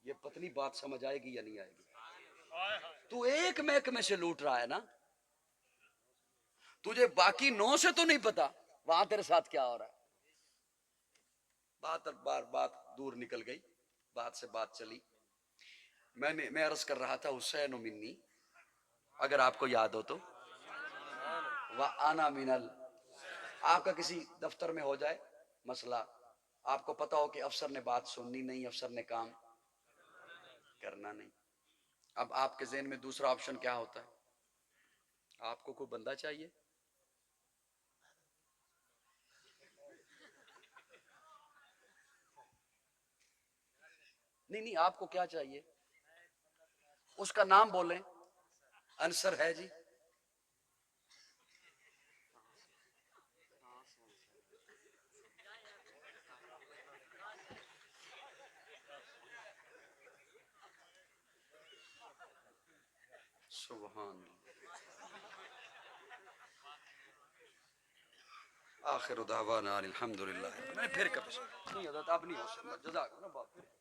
یہ پتلی بات سمجھ آئے گی یا نہیں آئے گی؟ تو ایک محکمے سے لوٹ رہا ہے نا، تجھے باقی 9 سے تو نہیں پتا وہاں تیرے ساتھ کیا ہو رہا ہے. بات دور نکل گئی، بات سے بات چلی. میں عرض کر رہا تھا حسین و منی، اگر آپ کو یاد ہو تو، وَأَنَا مِنَ آپ کا کسی دفتر میں ہو جائے مسئلہ، آپ کو پتا ہو کہ افسر نے بات سننی نہیں، افسر نے کام کرنا نہیں. اب آپ کے ذہن میں دوسرا آپشن کیا ہوتا ہے؟ آپ کو کوئی بندہ چاہیے. نہیں، آپ کو کیا چاہیے؟ اس کا نام بولیں. انصر ہے جی. سبحان آخر دعوانا الحمدللہ. میں پھر کبھی نہیں حضرت اب نہیں ہو سکتا. جزاک اللہ.